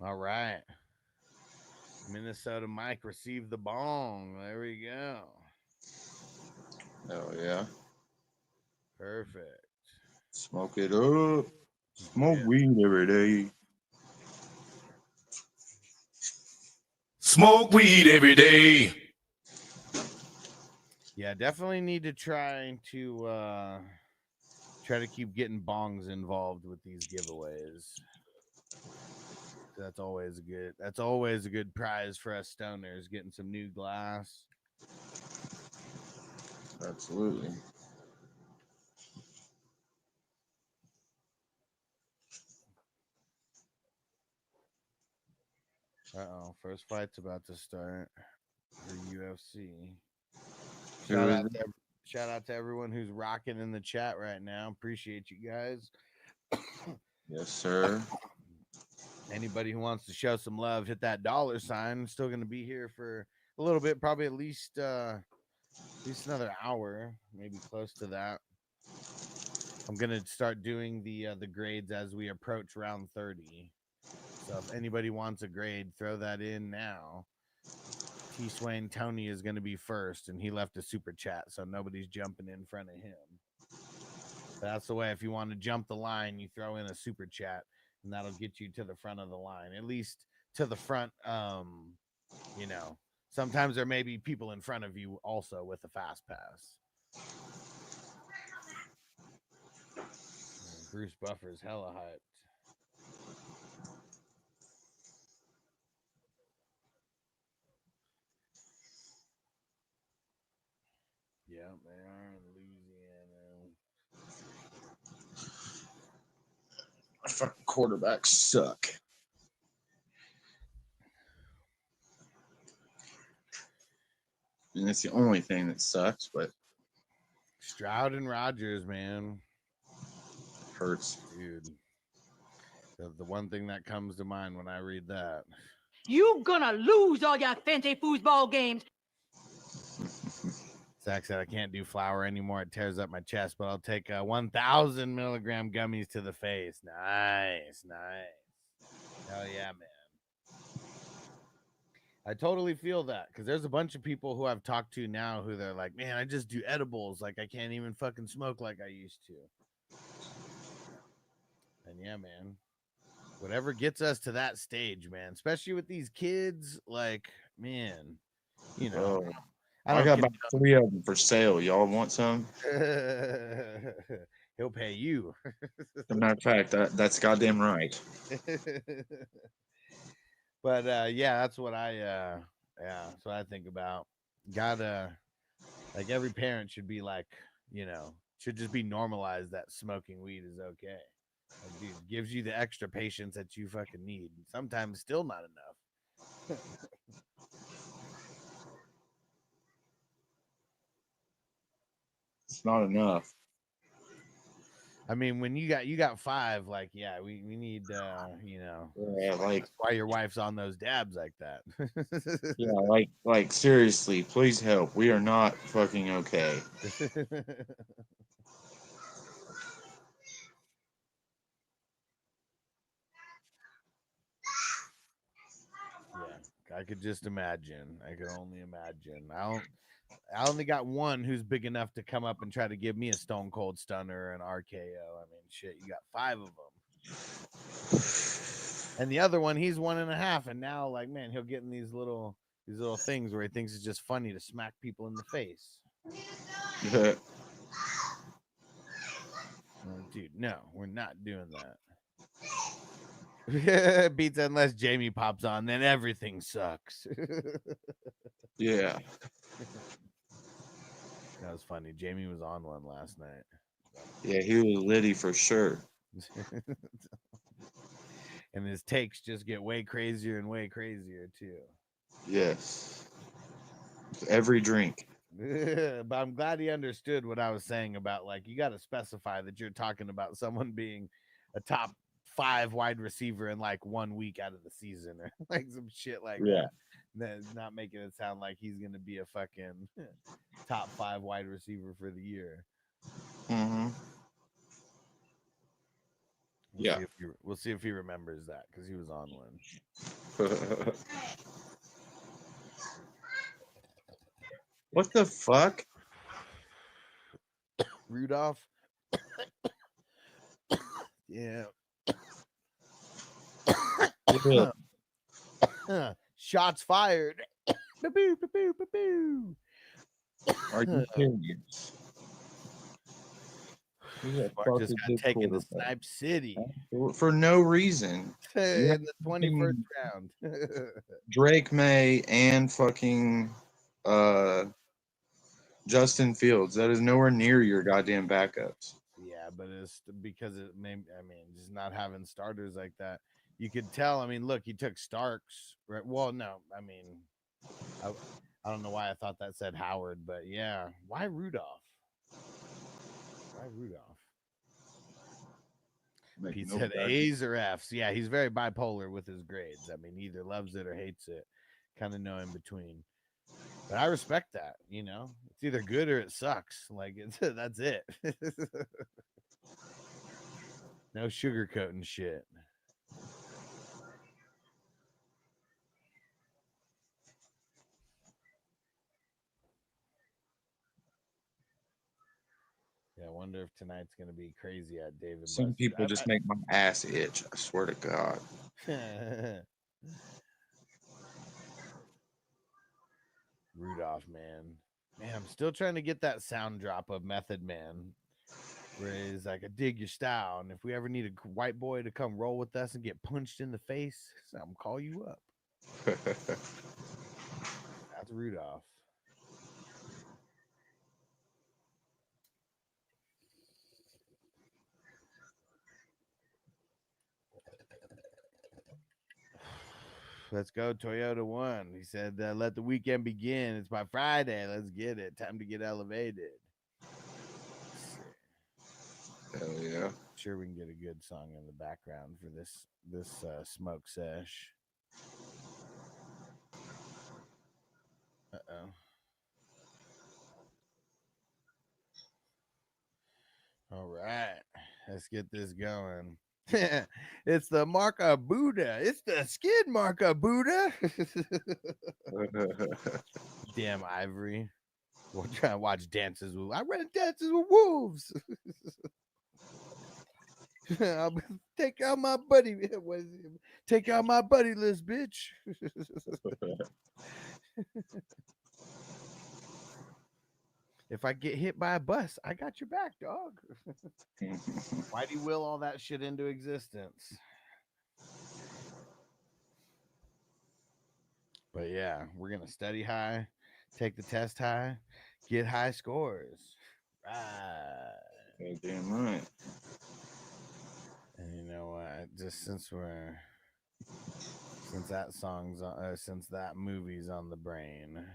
All right. Minnesota Mike received the bong. There we go. Oh yeah. Perfect. Smoke it up. Smoke Yeah. weed every day. Smoke weed every day. Yeah, definitely need to try to keep getting bongs involved with these giveaways. That's always good. That's always a good prize for us stoners, getting some new glass. Absolutely. Uh-oh, first fight's about to start for UFC. Who Shout is out it? to shout out to everyone who's rocking in the chat right now. Appreciate you guys. Yes, sir. Anybody who wants to show some love, hit that $sign. Still going to be here for a little bit, probably at least another hour, maybe close to that. I'm going to start doing the grades as we approach round 30. So if anybody wants a grade, throw that in now. T. Swain Tony is going to be first, and he left a super chat, so nobody's jumping in front of him. That's the way. If you want to jump the line, you throw in a super chat, and that'll get you to the front of the line, at least to the front. You know, sometimes there may be people in front of you also with a fast pass. Bruce Buffer's hella hyped. Yeah, they are in Louisiana. Our fucking quarterbacks suck. And it's the only thing that sucks, but Stroud and Rodgers, man. hurts. Dude. The one thing that comes to mind when I read that. You gonna lose all your fancy foosball games. Zach said I can't do flour anymore. It tears up my chest, but I'll take 1,000 milligram gummies to the face. Nice, nice. Hell yeah, man. I totally feel that because there's a bunch of people who I've talked to now who they're like, man, I just do edibles. Like I can't even fucking smoke like I used to. And yeah, man, whatever gets us to that stage, man, especially with these kids, like, man, you know, Oh, I got about 3 of them for sale. Y'all want some? He'll pay you. As a matter of fact, that's goddamn right. But yeah, that's what that's what I think about. Gotta, like, every parent should be like, you know, should just be normalized that smoking weed is okay. Like, dude, gives you the extra patience that you fucking need. Sometimes still not enough. It's not enough. I mean, when you got 5, like, yeah, we need you know, Yeah, like that's why your wife's on those dabs like that. yeah, like seriously, please help. We are not fucking okay. Yeah, I could just imagine. I could only imagine. I only got one who's big enough to come up and try to give me a Stone Cold Stunner or an RKO. I mean, shit, you got 5 of them. And the other one, he's 1.5, and now, like, man, he'll get in these little things where he thinks it's just funny to smack people in the face. Dude, no, we're not doing that. Beats unless Jamie pops on, then everything sucks. Yeah. That was funny. Jamie was on one last night. Yeah, he was litty for sure. And his takes just get way crazier and way crazier too. Yes. Every drink. But I'm glad he understood what I was saying about, like, you got to specify that you're talking about someone being a top 5 wide receiver in like 1 week out of the season or like some shit like that. That's not making it sound like he's gonna be a fucking top 5 wide receiver for the year. Mm-hmm. We'll see if he remembers that because he was on one. What the fuck? Rudolph. Yeah. Shots fired. Ba-boo, ba-boo, ba-boo. Are you serious? Mark just got taken to Snipe City for no reason. in the 21st round. Drake May and fucking Justin Fields. That is nowhere near your goddamn backups. Yeah, but it's because it may. I mean, just not having starters like that. You could tell. I mean, look, he took Starks. Right? Well, no, I mean, I don't know why I thought that said Howard, but yeah, why Rudolph? Why Rudolph? He said A's or F's. Yeah, he's very bipolar with his grades. I mean, he either loves it or hates it. Kind of know in between. But I respect that. You know, it's either good or it sucks. Like that's it. No sugarcoating shit. Yeah, I wonder if tonight's gonna be crazy at David. Some Buster's. people just make my ass itch. I swear to God. Rudolph, man. Man, I'm still trying to get that sound drop of Method Man, where he's like, "I dig your style, and if we ever need a white boy to come roll with us and get punched in the face, I'm gonna call you up." That's Rudolph. Let's go, Toyota 1. He said, let the weekend begin. It's by Friday. Let's get it. Time to get elevated. Hell yeah. Sure, we can get a good song in the background for this smoke sesh. Uh-oh. All right. Let's get this going. It's the mark of Buddha. It's the skid mark of Buddha. Damn Ivory. We're trying to watch Dances with. I read Dances with Wolves. Take out my buddy. Take out my buddy list, bitch. If I get hit by a bus, I got your back, dog. Why'd you will all that shit into existence? But yeah, we're gonna study high, take the test high, get high scores. Right. Damn right. And you know what? Just since that movie's on the brain.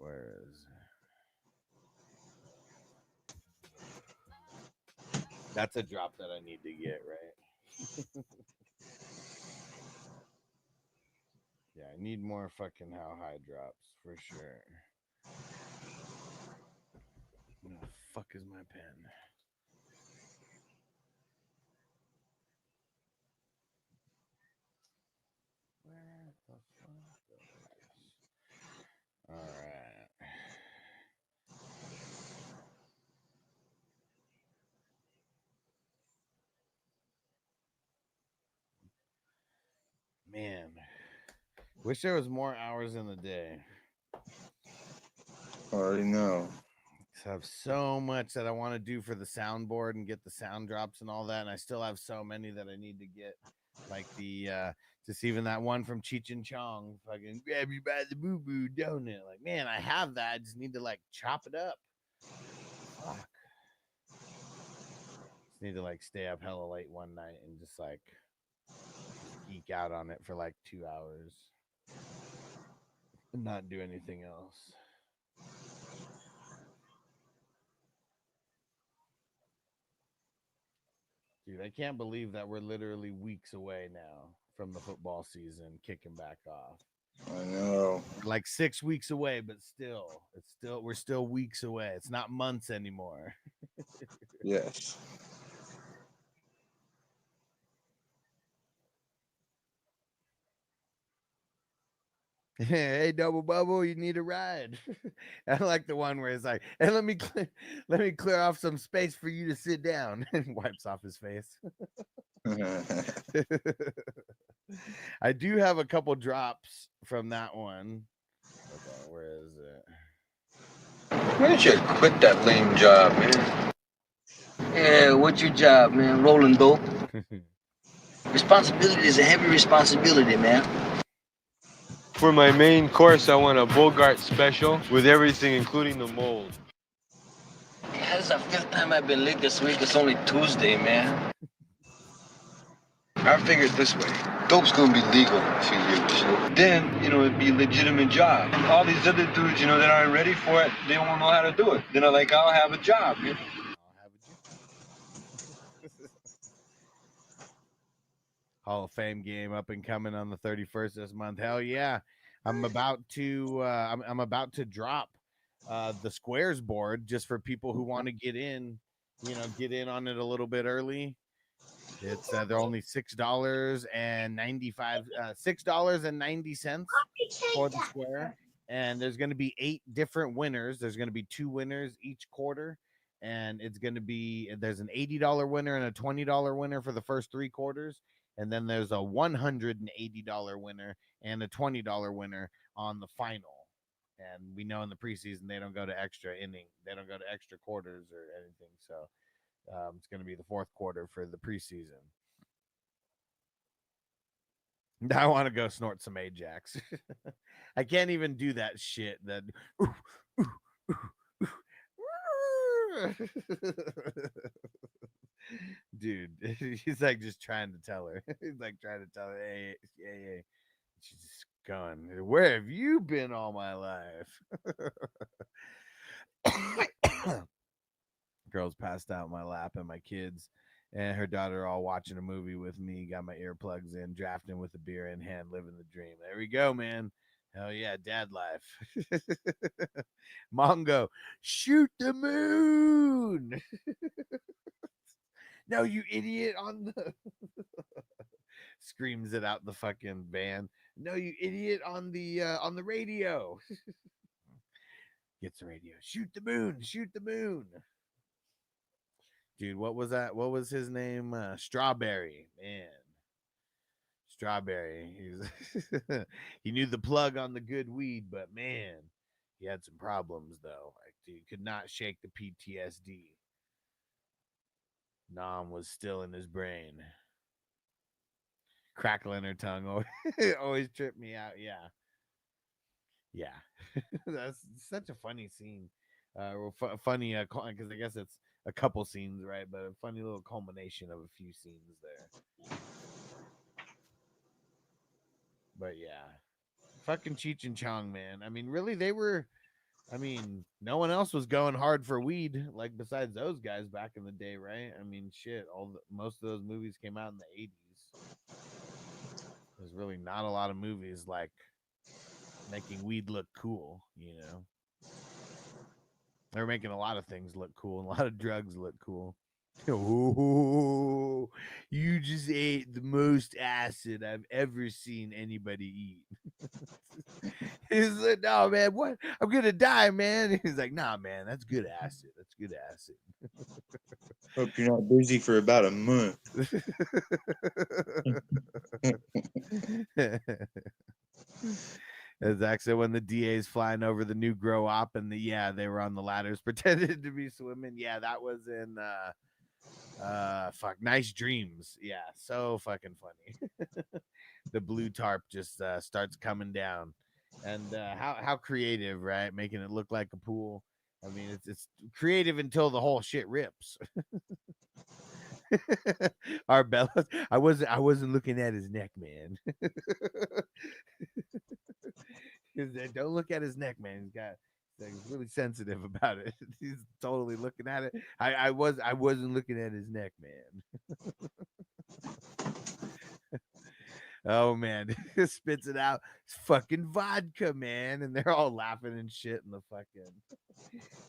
Where is it? That's a drop that I need to get, right? Yeah, I need more fucking how high drops for sure. Where the fuck is my pen? Man, wish there was more hours in the day. Already know. I have so much that I want to do for the soundboard and get the sound drops and all that, and I still have so many that I need to get, like the just even that one from Cheech and Chong, fucking grab you by the boo boo donut. Like, man, I have that. I just need to like chop it up. Fuck. Just need to like stay up hella late one night and just like geek out on it for like 2 hours and not do anything else. Dude, I can't believe that we're literally weeks away now from the football season kicking back off. I know. We're like 6 weeks away, but we're still weeks away. It's not months anymore. Yes. Hey, Double Bubble, you need a ride. I like the one where it's like, hey, let me clear off some space for you to sit down, and wipes off his face. I do have a couple drops from that one. Okay, where is it? Why don't you quit that lame job, man? Yeah, what's your job, man? Rolling dope? Responsibility is a heavy responsibility, man. For my main course, I want a Bogart special with everything, including the mold. Yeah, this is the 5th time I've been late this week. It's only Tuesday, man. I figure it this way. Dope's gonna be legal in a few years. Then, it'd be a legitimate job. All these other dudes, that aren't ready for it, they won't know how to do it. Then they're like, I'll have a job. Hall of Fame game up and coming on the 31st this month. Hell yeah. I'm about to drop the Squares board just for people who want to get in on it a little bit early. It's they're only $6.90 for the square, and there's going to be 8 different winners. There's going to be 2 winners each quarter, and there's an $80 winner and a $20 winner for the first 3 quarters. And then there's a $180 winner and a $20 winner on the final. And we know in the preseason they don't go to extra inning, they don't go to extra quarters or anything. So it's going to be the 4th quarter for the preseason. I want to go snort some Ajax. I can't even do that shit. That. Dude, he's like just trying to tell her. He's like trying to tell her, hey. She's just going, where have you been all my life? Girl's passed out in my lap, and my kids and her daughter are all watching a movie with me. Got my earplugs in, drafting with a beer in hand, living the dream. There we go, man. Hell yeah, dad life. Mongo, shoot the moon. No, you idiot, on the screams it out the fucking van. No, you idiot, on the radio. Gets the radio. Shoot the moon. Shoot the moon. Dude, what was that? What was his name? Strawberry, man. Strawberry. He knew the plug on the good weed, but man, he had some problems though. Like, dude, could not shake the PTSD. Nom was still in his brain. Crackling her tongue always tripped me out. Yeah. That's such a funny scene. Funny because I guess it's a couple scenes, right? But a funny little culmination of a few scenes there. But yeah, fucking Cheech and Chong, man. I mean, really, no one else was going hard for weed, like besides those guys back in the day, right? I mean, shit, most of those movies came out in the 80s. There's really not a lot of movies like making weed look cool, They're making a lot of things look cool, and a lot of drugs look cool. Oh, you just ate the most acid I've ever seen anybody eat. He's like, no, man, what? I'm gonna die, man. He's like, nah, man, that's good acid. That's good acid. Hope you're not busy for about a month. It's actually when the DA's flying over the new grow op and they were on the ladders pretended to be swimming. Yeah, that was in Nice Dreams. Yeah, so fucking funny. The blue tarp just starts coming down. And how creative, right? Making it look like a pool. I mean, it's creative until the whole shit rips. Arbella, I wasn't looking at his neck, man. Don't look at his neck, man. He's really sensitive about it. He's totally looking at it. I wasn't looking at his neck, man. Oh man, spits it out. It's fucking vodka, man. And they're all laughing and shit. And the fucking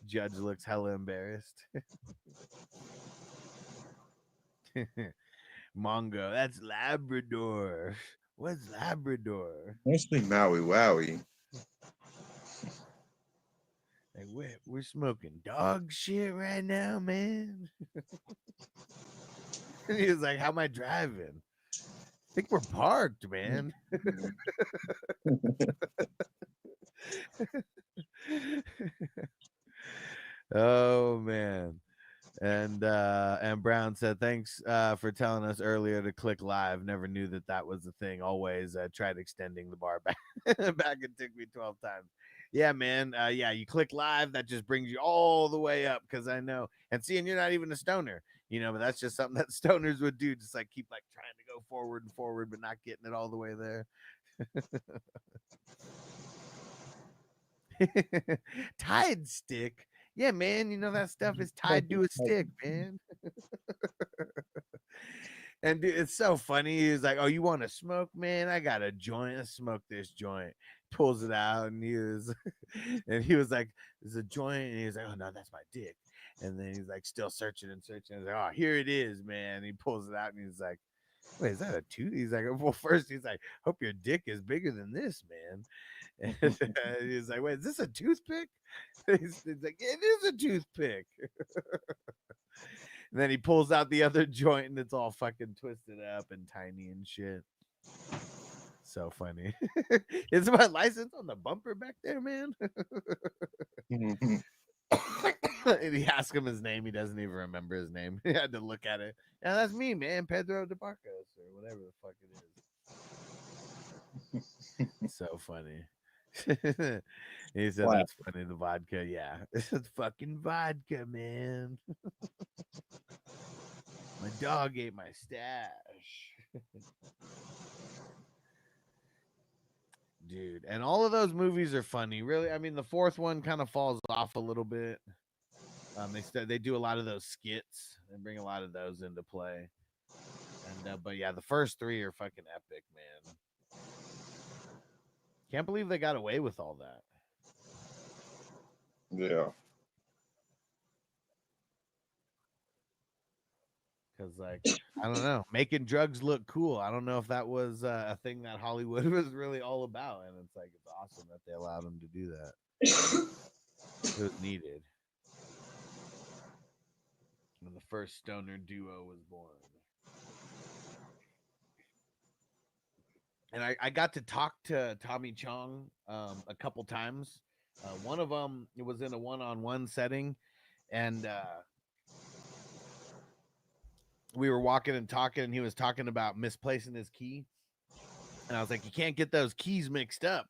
judge looks hella embarrassed. Mongo, that's Labrador. What's Labrador? Mostly Maui Wowie. Like we're smoking dog shit right now, man. And he was like, "How am I driving? I think we're parked, man." Oh man. And Brown said, "Thanks for telling us earlier to click live. Never knew that was the thing. Always tried extending the bar back. Back it took me 12 times. Yeah, man. Yeah, you click live. That just brings you all the way up because I know. And seeing you're not even a stoner, but that's just something that stoners would do. Just like keep like trying to go forward and forward, but not getting it all the way there." Tide stick. Yeah, man, that stuff is tied to a stick, man. And dude, it's so funny. He's like, "Oh, you want to smoke, man? I got a joint. Let's smoke this joint." Pulls it out, and he was like, "There's a joint," and he's like, "Oh no, that's my dick." And then he's like, still searching and searching. He's like, "Oh, here it is, man." And he pulls it out, and he's like, "Wait, is that a tooth?" He's like, "Well, first he's like, hope your dick is bigger than this, man." And he's like, "Wait, is this a toothpick?" He's like, "It is a toothpick." And then he pulls out the other joint and it's all fucking twisted up and tiny and shit. So funny. Is my license on the bumper back there, man? And he asked him his name. He doesn't even remember his name. He had to look at it. Yeah, that's me, man. Pedro de Barcos or whatever the fuck it is. So funny. He said, "That's funny, the vodka." Yeah, it's fucking vodka, man. My dog ate my stash. Dude, and all of those movies are funny. Really, I mean, the fourth one kind of falls off a little bit. They do a lot of those skits and bring a lot of those into play. And but yeah, the first three are fucking epic, man. Can't believe they got away with all that. Yeah. Because, like, I don't know, making drugs look cool. I don't know if that was a thing that Hollywood was really all about. And it's like, it's awesome that they allowed them to do that. It was needed. When the first stoner duo was born. And I got to talk to Tommy Chong a couple times. One of them, it was in a one-on-one setting, and we were walking and talking, and he was talking about misplacing his key. And I was like, "You can't get those keys mixed up."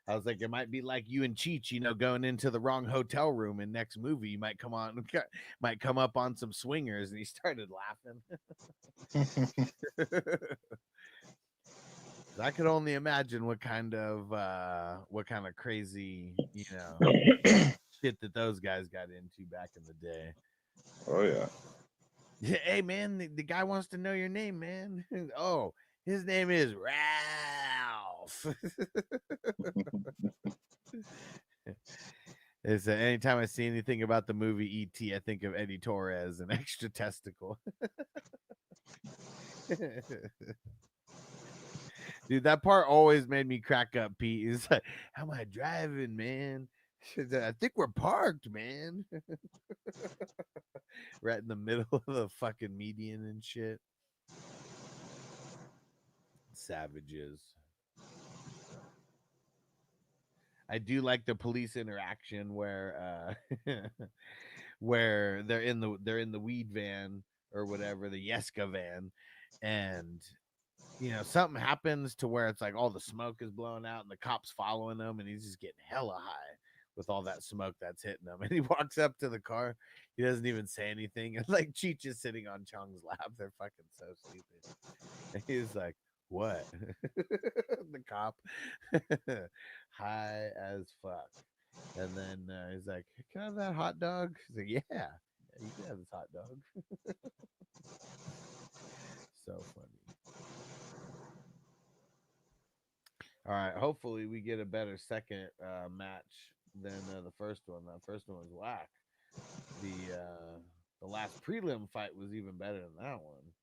I was like, "It might be like you and Cheech, going into the wrong hotel room in next movie. You might come up on some swingers." And he started laughing. I could only imagine what kind of crazy, shit that those guys got into back in the day. Oh yeah. Hey man, the guy wants to know your name, man. Oh, his name is Ralph. It's anytime I see anything about the movie E.T., I think of Eddie Torres and Extra Testicle. Dude, that part always made me crack up, Pete. He's like, "How am I driving, man?" "I think we're parked, man." Right in the middle of the fucking median and shit. Savages. I do like the police interaction where where they're in the weed van or whatever, the Yeska van, and something happens to where it's like all the smoke is blowing out and the cops following him and he's just getting hella high with all that smoke that's hitting him. And he walks up to the car. He doesn't even say anything. And like Cheech is sitting on Chung's lap. They're fucking so stupid. And he's like, what? The cop high as fuck. And then he's like, can I have that hot dog? He's like, yeah, you can have this hot dog. So funny. All right, hopefully we get a better second match than the first one. That first one was whack. The last prelim fight was even better than that one.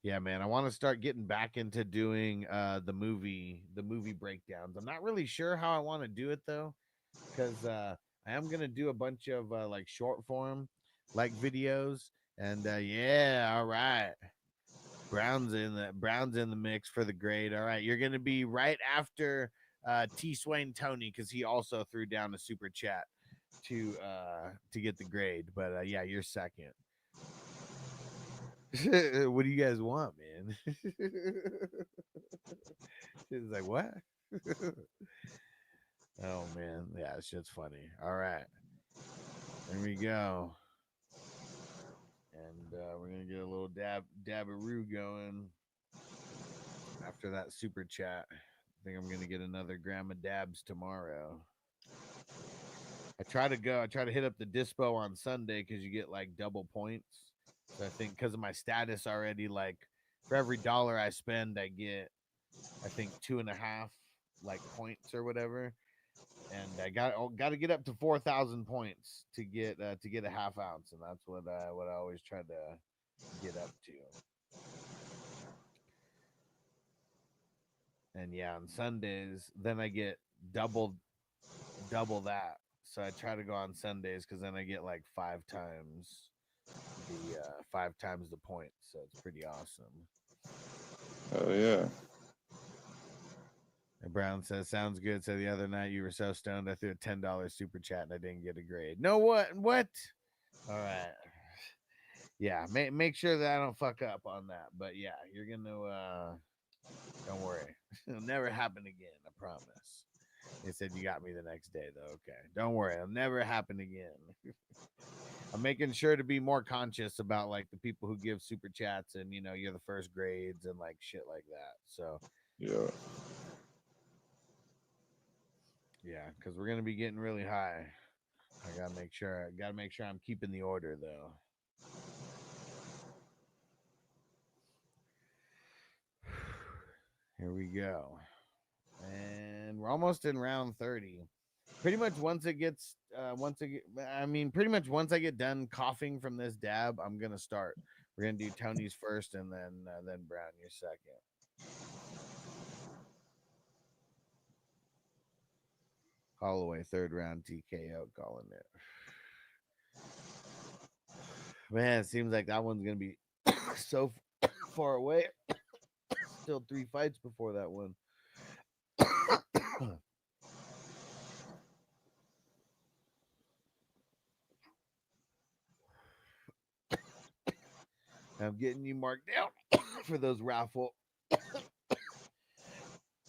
Yeah, man, I want to start getting back into doing the movie breakdowns. I'm not really sure how I want to do it though, because I am gonna do a bunch of like short form like videos, and yeah, all right. Brown's in the mix for the grade. All right, you're gonna be right after T Swain Tony because he also threw down a super chat to get the grade. But yeah, you're second. What do you guys want, man? She's like, what? Oh man, yeah, it's just funny. All right, there we go. And we're gonna get a little dabberoo going after that super chat. I think I'm gonna get another gram of dabs tomorrow. I try to hit up the dispo on Sunday because you get like double points. So I think because of my status already, like for every $1 I spend, I get I think 2.5 like points or whatever. And I got to get up to 4,000 points to get a half ounce, and that's what I always try to get up to. And yeah, on Sundays, then I get double that. So I try to go on Sundays because then I get like 5 times the points. So it's pretty awesome. Oh yeah. And Brown says, sounds good. So the other night you were so stoned, I threw a $10 super chat and I didn't get a grade. No, what? All right. Yeah, make sure that I don't fuck up on that. But yeah, you're gonna don't worry. It'll never happen again, I promise. They said you got me the next day though. Okay. Don't worry, it'll never happen again. I'm making sure to be more conscious about like the people who give super chats and you're the first grades and like shit like that. So yeah. Yeah, because we're gonna be getting really high. I gotta make sure I'm keeping the order though. Here we go. And we're almost in round 30. Pretty much once I get done coughing from this dab, I'm gonna start. We're gonna do Tony's first and then Brown, your second. Holloway, third round TKO, calling it. Man, it seems like that one's gonna be so far away. Still 3 fights before that one. I'm getting you marked down for those raffle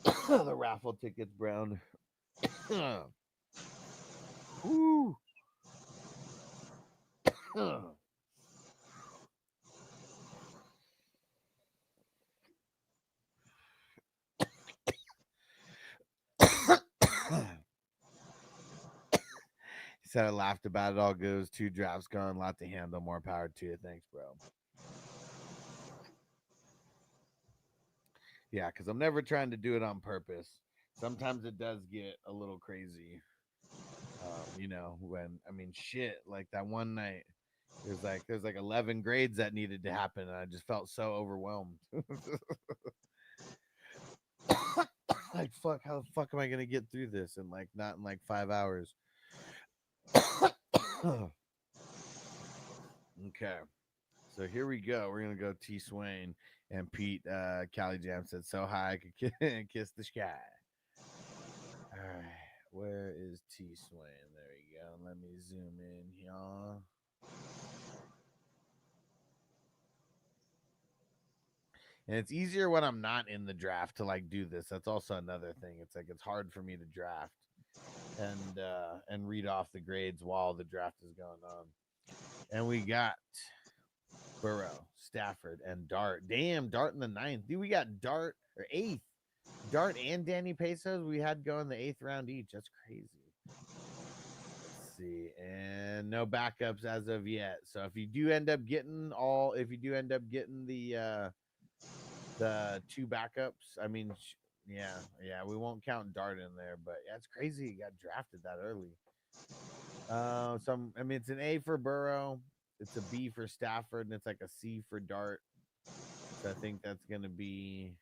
the raffle tickets, Brown. Woo. He said I laughed about it. All goes 2 drafts gone, lot to handle, more power to you. Thanks, bro. Yeah, because I'm never trying to do it on purpose. Sometimes it does get a little crazy. When shit, like that one night, there's like 11 grades that needed to happen, and I just felt so overwhelmed. Like, fuck, how the fuck am I gonna get through this in like not in like 5 hours? Okay, So here we go. We're gonna go T Swain and Pete. Cali Jam said so high I could kiss the sky. All right, where is T Swain? There we go. Let me zoom in here. And it's easier when I'm not in the draft to like do this. That's also another thing. It's like it's hard for me to draft and read off the grades while the draft is going on. And we got Burrow, Stafford, and Dart. Damn, Dart in the 9th. Dude, we got Dart or 8th. Dart and Danny Pesos. We had going the 8th round each. That's crazy. Let's see. And no backups as of yet. So if you do end up getting the 2 backups, I mean, yeah, we won't count Dart in there, but yeah, it's crazy he got drafted that early. I mean, it's an A for Burrow, it's a B for Stafford, and it's like a C for Dart. So I think that's gonna be.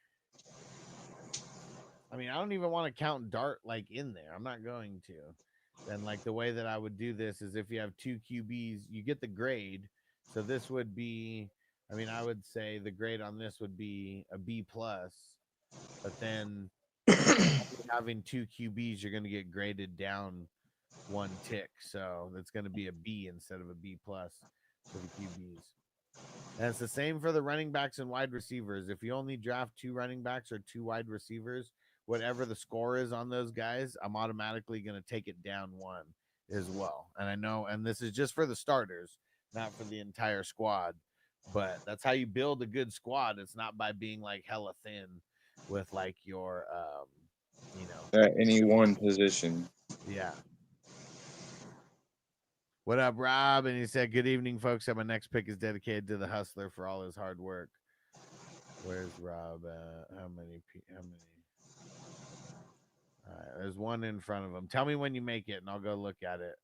I mean, I don't even want to count Dart like in there. I'm not going to. And like the way that I would do this is if you have 2 QBs, you get the grade. So this would be. I mean, I would say the grade on this would be a B plus, but then having 2 QBs, you're going to get graded down 1 tick. So that's going to be a B instead of a B plus for the QBs. And it's the same for the running backs and wide receivers. If you only draft 2 running backs or 2 wide receivers, whatever the score is on those guys, I'm automatically going to take it down 1 as well. And I know, and this is just for the starters, not for the entire squad. But that's how you build a good squad. It's not by being like hella thin with like your, at any one position. Yeah. What up, Rob? And he said, "Good evening, folks. My next pick is dedicated to the hustler for all his hard work." Where's Rob? How many? All right, there's 1 in front of him. Tell me when you make it, and I'll go look at it.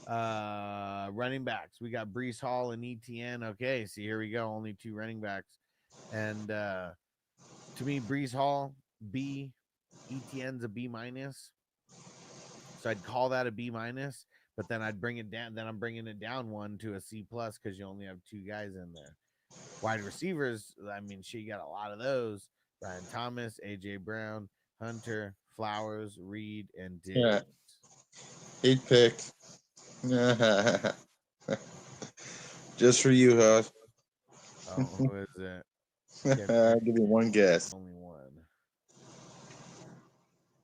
Running backs. We got Breece Hall and ETN. Okay, see, here we go. Only 2 running backs. And to me, Breece Hall, B, ETN's a B minus. So I'd call that a B minus, but then I'd bring it down. Then I'm bringing it down 1 to a C plus because you only have 2 guys in there. Wide receivers, I mean, you got a lot of those. Brian Thomas, AJ Brown, Hunter, Flowers, Reed, and Diggs. Yeah. 8 pick. Just for you, Huff. Oh, who is it? I'll give you 1 guess. Only 1.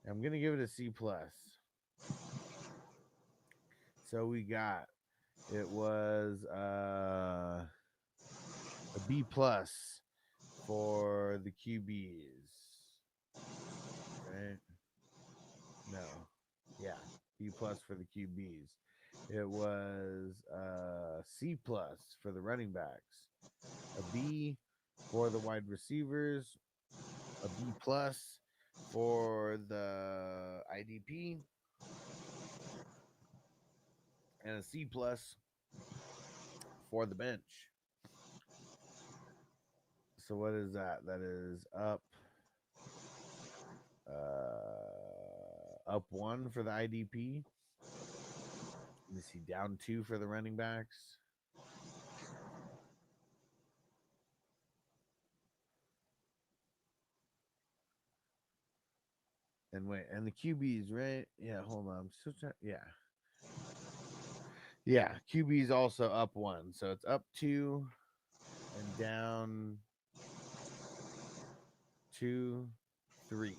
I'm gonna give it a C plus. So we got it was a B plus for the QBs. Right? No. Yeah. B plus for the QBs. It was C plus for the running backs. A B for the wide receivers. A B plus for the IDP. And a C plus for the bench. So what is that? That is up 1 for the IDP. Let me see, down 2 for the running backs. And wait, and the QBs, right? Yeah, hold on. I'm still trying. Yeah, QB's also up 1. So it's up 2 and down 2, 3.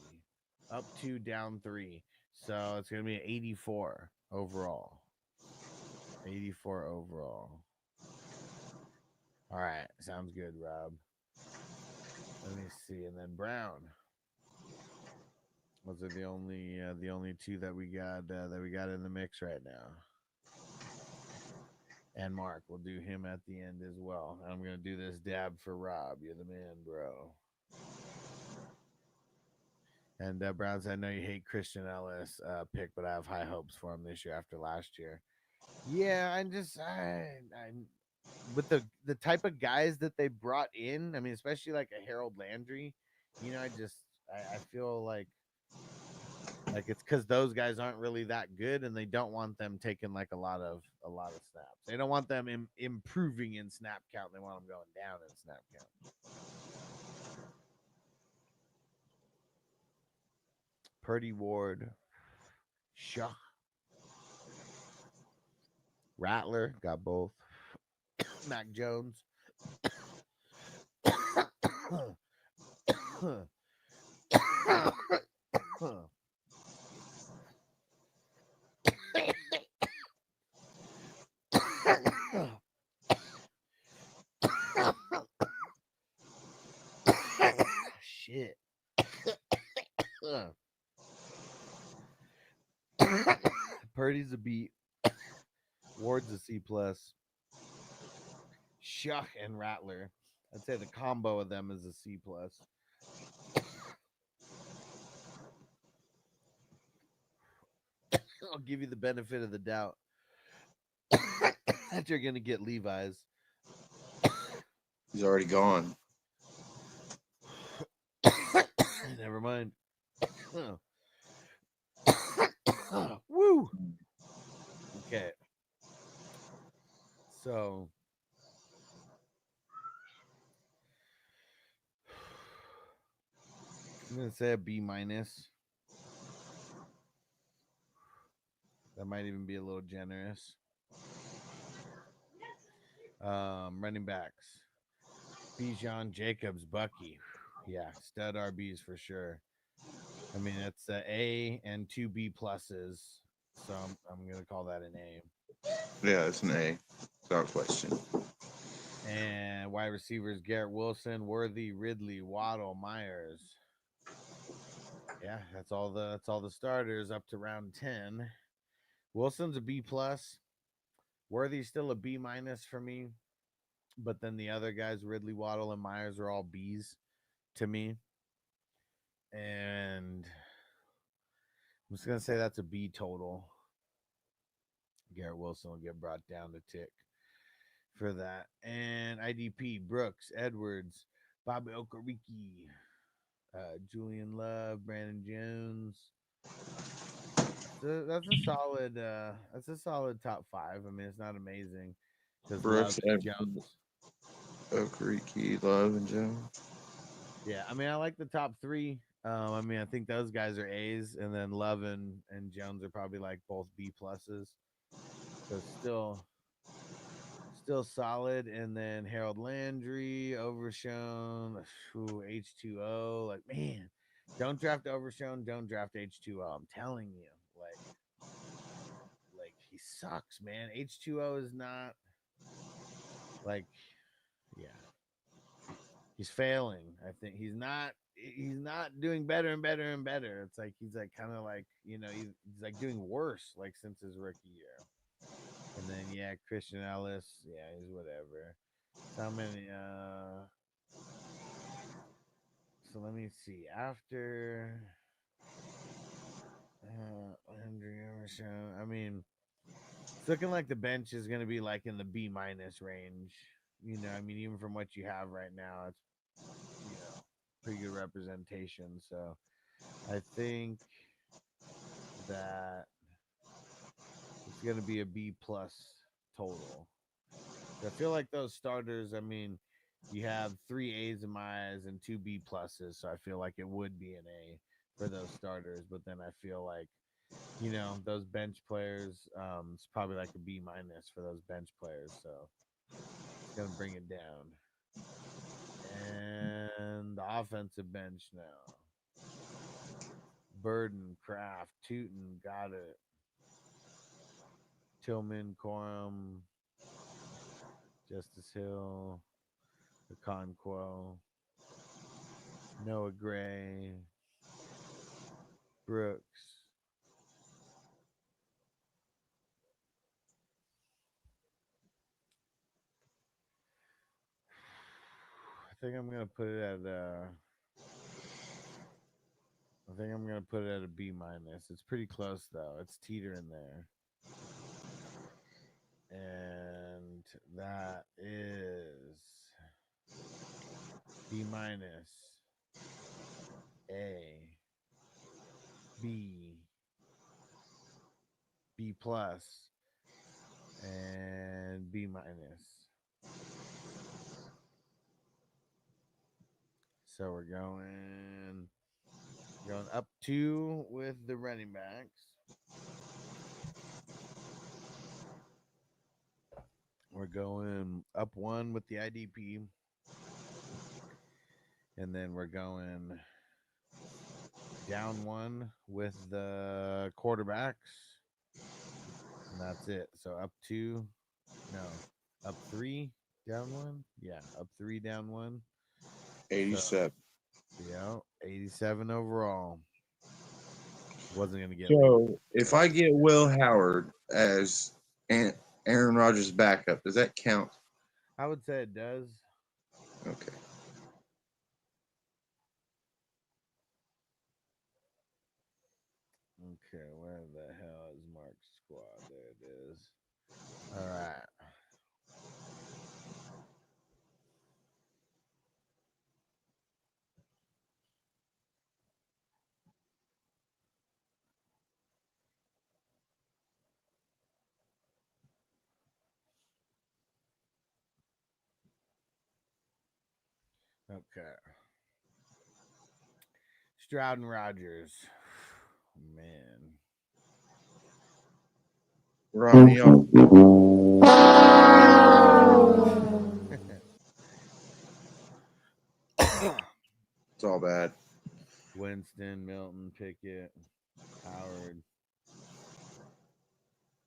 Up 2, down 3. So it's going to be an 84 overall. 84 overall. All right, sounds good, Rob. Let me see, and then Brown. Those are the only 2 that we got in the mix right now. And Mark, we'll do him at the end as well. I'm gonna do this dab for Rob. You're the man, bro. And Brown said, "I know you hate Christian Ellis pick, but I have high hopes for him this year after last year." Yeah, I with the type of guys that they brought in. I mean, especially like a Harold Landry. You know, I feel like Like it's because those guys aren't really that good, and they don't want them taking like a lot of snaps. They don't want them improving in snap count. They want them going down in snap count. Purdy Ward, Shaw, Rattler got both. Mac Jones. Shit. Purdy's a B. Ward's a C plus. Shuck and Rattler. I'd say the combo of them is a C plus. I'll give you the benefit of the doubt that you're gonna get Levi's. He's already gone. Never mind. Woo. Okay. So I'm gonna say a B minus. That might even be a little generous. Running backs. Bijan, Jacobs, Bucky. Yeah, stud RBs for sure. I mean, it's a A and 2 B pluses. So I'm going to call that an A. Yeah, it's an A. Without question. And wide receivers, Garrett Wilson, Worthy, Ridley, Waddle, Myers. Yeah, that's all the starters up to round 10. Wilson's a B plus. Worthy's still a B minus for me. But then the other guys, Ridley, Waddle, and Myers, are all B's to me. And I'm just going to say that's a B total. Garrett Wilson will get brought down to tick for that. And IDP, Brooks, Edwards, Bobby Okereke, Julian Love, Brandon Jones. That's a solid top 5. I mean, it's not amazing because Brooks, Love and Jones. Okereke, Love, and Jones. Yeah, I mean, I like the top 3. I mean, I think those guys are A's, and then Love and Jones are probably like both B pluses. So still solid. And then Harold Landry, Overshown, H2O. Like, man, don't draft Overshown, don't draft H2O. I'm telling you, like he sucks, man. H2O is not like, yeah. He's failing. I think he's not doing better and better and better. It's like he's like kind of like, he's like doing worse like since his rookie year. And then yeah, Christian Ellis, yeah, he's whatever. So how many so let me see. After Landry Overshown, I mean, it's looking like the bench is gonna be like in the B minus range. I mean, even from what you have right now, it's pretty good representation. So I think that it's going to be a B plus total. I feel like those starters, I mean, you have 3 A's in my eyes and 2 B pluses. So I feel like it would be an A for those starters. But then I feel like, those bench players, it's probably like a B minus for those bench players. So it's going to bring it down. And the offensive bench now. Burden, Kraft, Tootin, got it. Tillman, Corum, Justice Hill, Okonkwo, Noah Gray, Brooks. I think I'm gonna put it at a B minus. It's pretty close though. It's teetering there. And that is B minus, A, B, B plus and B minus. So we're going up 2 with the running backs. We're going up 1 with the IDP. And then we're going down 1 with the quarterbacks. And that's it. So up 2. No. Up 3, down 1. Yeah, up 3, down 1. 87. So, yeah, 87 overall. Wasn't going to get So if I get Will Howard as Aaron Rodgers' backup, does that count? I would say it does. Okay. Okay, where the hell is Mark's squad? There it is. All right. Okay. Stroud and Rogers. Man. Ronnie, it's all bad. Winston, Milton, Pickett, Howard.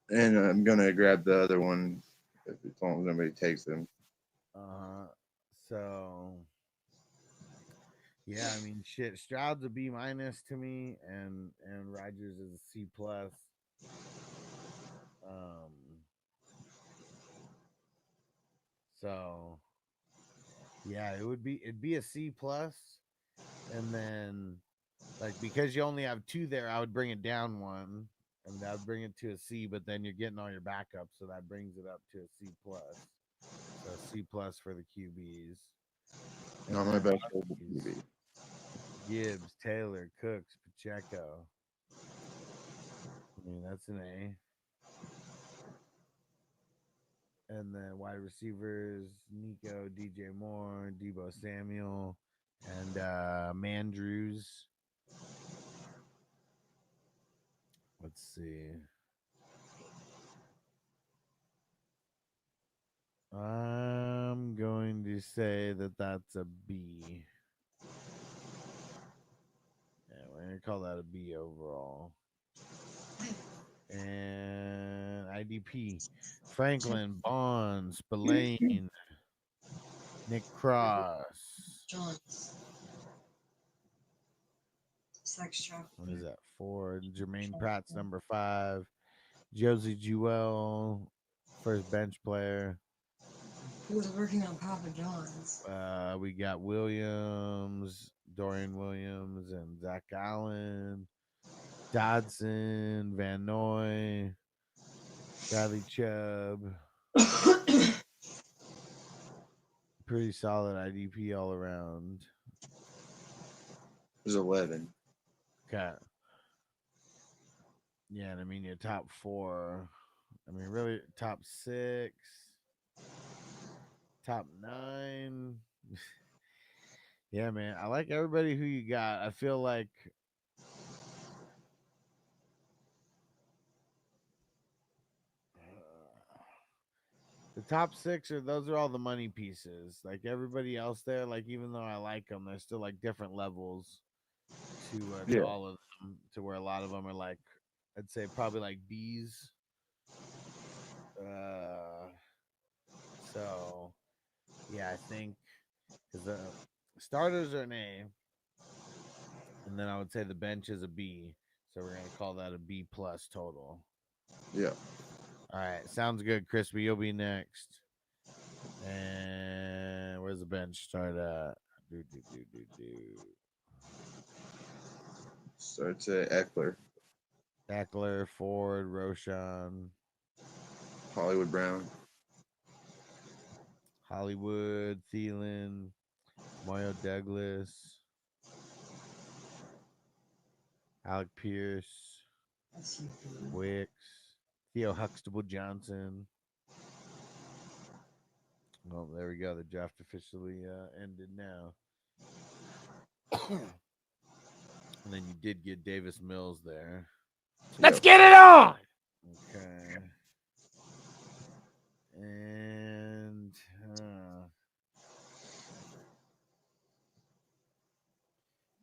And I'm gonna grab the other one as long as nobody takes them. So yeah, I mean shit. Stroud's a B minus to me, and Rogers is a C plus. So yeah, it'd be a C plus, and then like because you only have 2 there, I would bring it down 1, and that would bring it to a C. But then you're getting all your backups, so that brings it up to a C plus. So C plus for the QBs. Not my best QB. Gibbs, Taylor, Cooks, Pacheco. I mean, that's an A. And then wide receivers, Nico, DJ Moore, Debo Samuel, and Mandrews. Let's see. I'm going to say that that's a B. Yeah, we're going to call that a B overall. And IDP, Franklin, Bond, Spillane, Nick Cross. Johns. Extra. What is that? 4. Jermaine Pratt's number 5. Josie Jewell, first bench player. Who was working on Papa John's? We got Williams, Dorian Williams, and Zach Allen, Dodson, Van Noy, Bradley Chubb. Pretty solid IDP all around. It was 11. Okay. Yeah, and I mean your top 4. I mean, really, top 6, top 9. Yeah, man, I like everybody who you got. I feel like the top 6 those are all the money pieces. Like everybody else there, like even though I like them, there's still like different levels to all of them. To where a lot of them are like, I'd say probably like B's. So yeah, I think because the starters are an A, and then I would say the bench is a B. So we're gonna call that a B plus total. Yeah. All right, sounds good, Crispy. You'll be next. And where's the bench start at? Starts at Eckler. Eckler, Ford, Roshan, Hollywood Brown. Hollywood, Thielen, Mario Douglas, Alec Pierce, Wicks, Theo Huxtable Johnson. Well, there we go. The draft officially ended now. And then you did get Davis Mills there. Let's get it on! Okay. And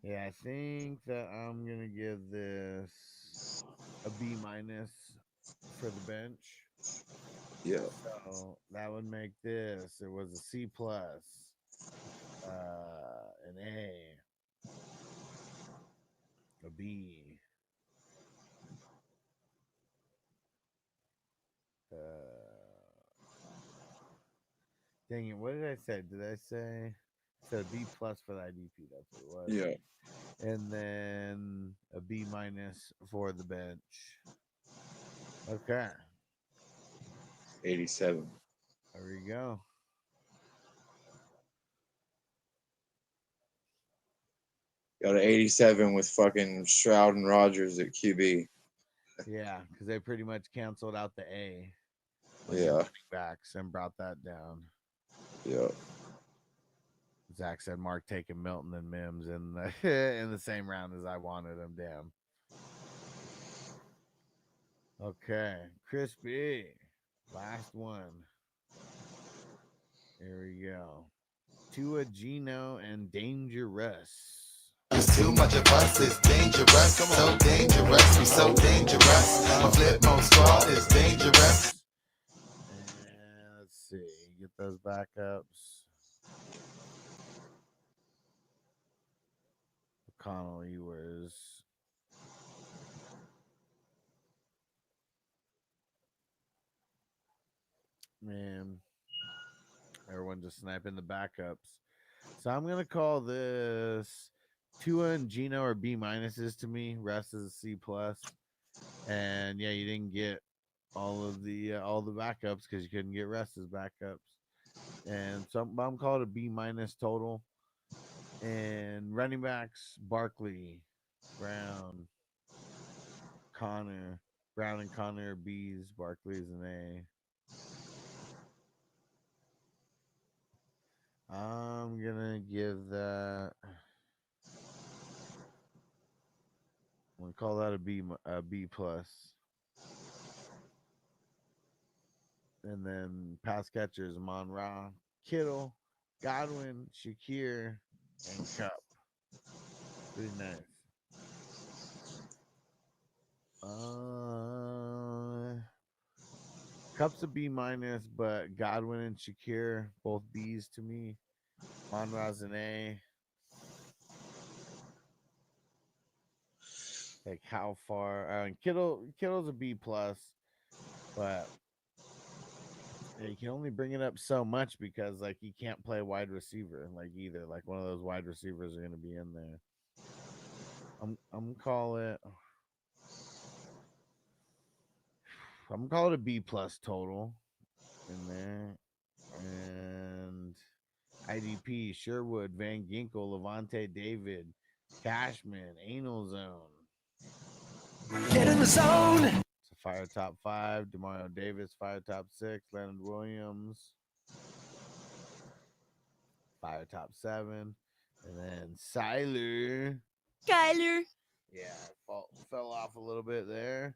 yeah, I think that I'm gonna give this a B minus for the bench. Yeah. So that would make this. It was a C plus, an A, a B. Dang it! What did I say? Did I say? So B plus for the IDP. That's what it was. Yeah. And then a B minus for the bench. Okay. 87. There we go. Got an 87 with fucking Stroud and Rogers at QB. Yeah, because they pretty much canceled out the A. Yeah. Backs and brought that down. Yeah. Zach said Mark taking Milton and Mims in the in the same round as I wanted him. Damn. Okay, Crispy. Last one. Here we go. Tua, Gino, and Dangerous. It's too much of us, it's dangerous. So dangerous, we so dangerous. My flip mode squad is dangerous. And let's see. Get those backups. Connolly was. Man. Everyone just sniping the backups. So I'm gonna call this Tua and Gino are B minuses to me. Rest is a C plus. And yeah, you didn't get all the backups because you couldn't get Rest's backups. And so I'm calling it a B minus total. And running backs, Barkley, Brown, Connor. Brown and Connor are B's. Barkley's an A. I'm gonna give that. I'm gonna call that a B plus. And then pass catchers: Amon Ra, Kittle, Godwin, Shakir, and Cup. Pretty nice. Cup's a B minus, but Godwin and Shakir both B's to me. Monra's an A. Like how far? Kittle's a B plus, but you can only bring it up so much because like he can't play wide receiver like either. Like one of those wide receivers are going to be in there. I'm gonna call it a B plus total in there. And IDP, Sherwood, Van Ginkel, Levante David, Cashman, Anal Zone. Get in the zone. It's a fire top 5. Demario Davis, fire top 6. Leonard Williams, fire top 7. And then Skyler. Yeah, fell off a little bit there.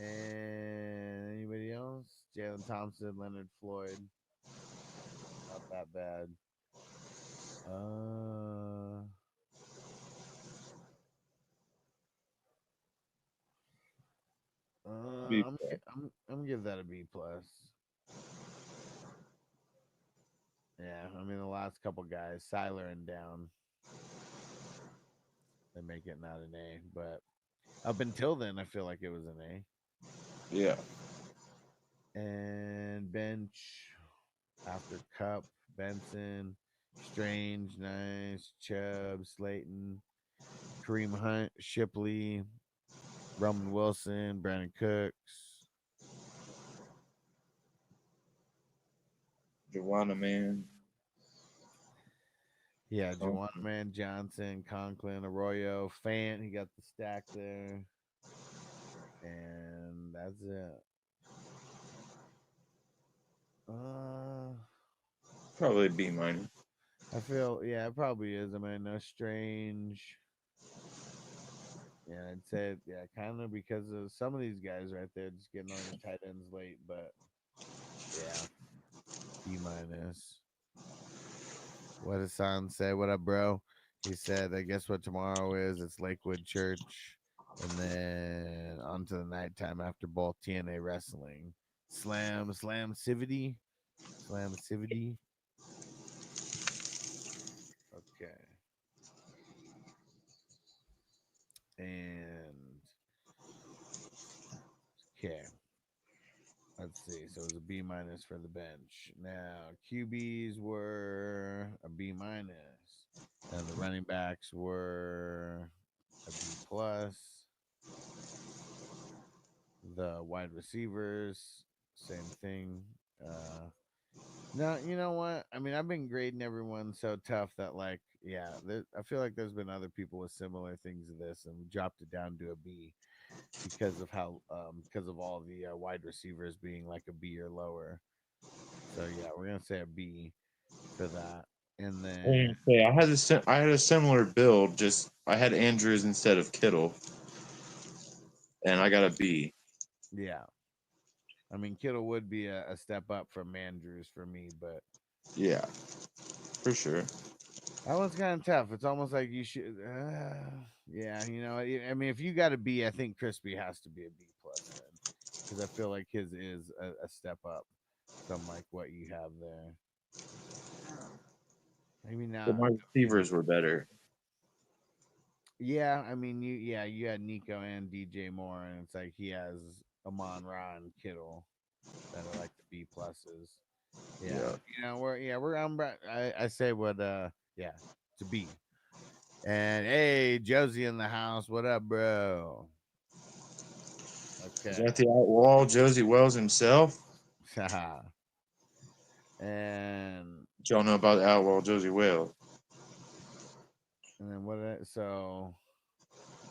And anybody else? Jalen Thompson, Leonard Floyd. Not that bad. I'm gonna give that a B plus. Yeah, I mean the last couple guys, Siler and down, they make it not an A, but up until then, I feel like it was an A. Yeah. And bench after Cup, Benson, Strange, nice, Chubb, Slayton, Kareem Hunt, Shipley, Roman Wilson, Brandon Cooks, Joanna Man. Yeah, Juwan Man, Johnson, Conklin, Arroyo, Fant. He got the stack there. And that's it. Probably B minus. I feel, yeah, it probably is. I mean, no Strange. Yeah, I'd say, yeah, kind of because of some of these guys right there just getting on the tight ends late, but yeah, B minus. What does San say? What up, bro? He said, I guess what tomorrow is. It's Lakewood Church, and then on to the nighttime after both TNA wrestling. Slamcivity. Okay. And okay. Let's see. So it was a B minus for the bench. Now QBs were a B minus. And the running backs were a B plus. The wide receivers, same thing. No, you know what? I mean, I've been grading everyone so tough that, like, yeah, I feel like there's been other people with similar things to this, and we dropped it down to a B because of how, because of all the wide receivers being like a B or lower. So yeah, we're gonna say a B for that. And then I had a similar build. Just I had Andrews instead of Kittle, and I got a B. yeah, I mean, Kittle would be a step up from Andrews for me, but yeah, for sure. That one's kind of tough. It's almost like you should, yeah, you know. I mean, if you got a B, I think Crispy has to be a B plus then, because I feel like his is a step up from like what you have there. Maybe not. But my receivers were better. Yeah, I mean, you had Nico and DJ Moore, and it's like he has Amon-Ra and Kittle that are like the B pluses. Yeah. You know, I say what yeah, it's a B. And hey, Josie in the house. What up, bro? Okay. Is that the outlaw Josie Wells himself? And y'all know about the outlaw Josie Wells? And then so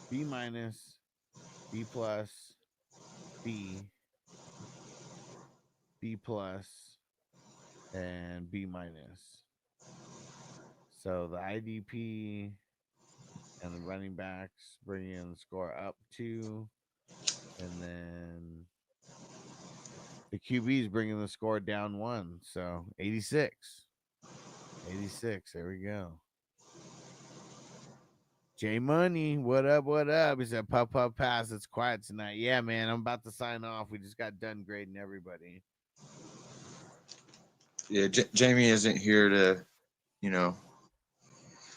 B minus, B plus, B plus, and B minus. So the IDP and the running backs bringing the score up 2, and then the QBs bringing the score down 1. So 86. There we go. J Money, what up? What up? He said, "Puff pass. It's quiet tonight." Yeah, man. I'm about to sign off. We just got done grading everybody. Yeah, Jamie isn't here to, you know,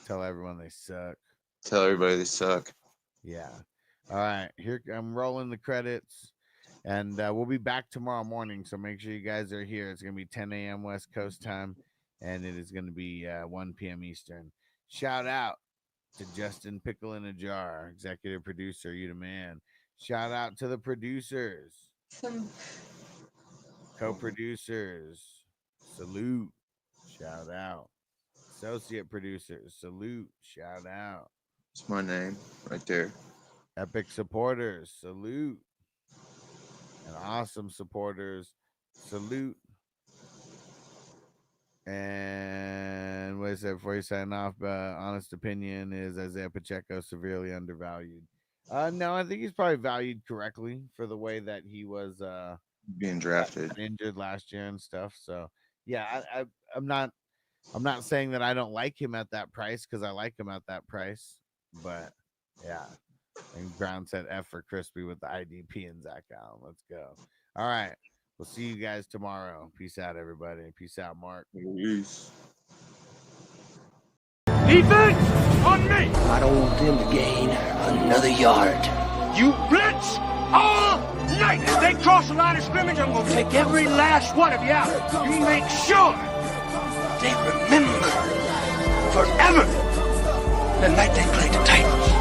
tell everyone they suck. Tell everybody they suck. Yeah. All right. Here I'm rolling the credits, and we'll be back tomorrow morning. So make sure you guys are here. It's gonna be 10 a.m. West Coast time, and it is gonna be 1 p.m. Eastern. Shout out to Justin Pickle in a Jar, executive producer, you the man. Shout out to the producers, co-producers, salute, shout out. Associate producers, salute, shout out. It's my name right there. Epic supporters, salute. And awesome supporters, salute. And what I said before you sign off, honest opinion is Isaiah Pacheco severely undervalued. No, I think he's probably valued correctly for the way that he was being drafted, injured last year and stuff. So yeah, I'm not saying that I don't like him at that price, because I like him at that price. But yeah, and Brown said F for Crispy with the IDP and Zach Allen. Let's go. All right. We'll see you guys tomorrow. Peace out, everybody. Peace out, Mark. Peace. Defense on me. I don't want them to gain another yard. You blitz all night. If they cross the line of scrimmage, I'm going to take every last one of you out. You make sure they remember forever the night they played the Titans.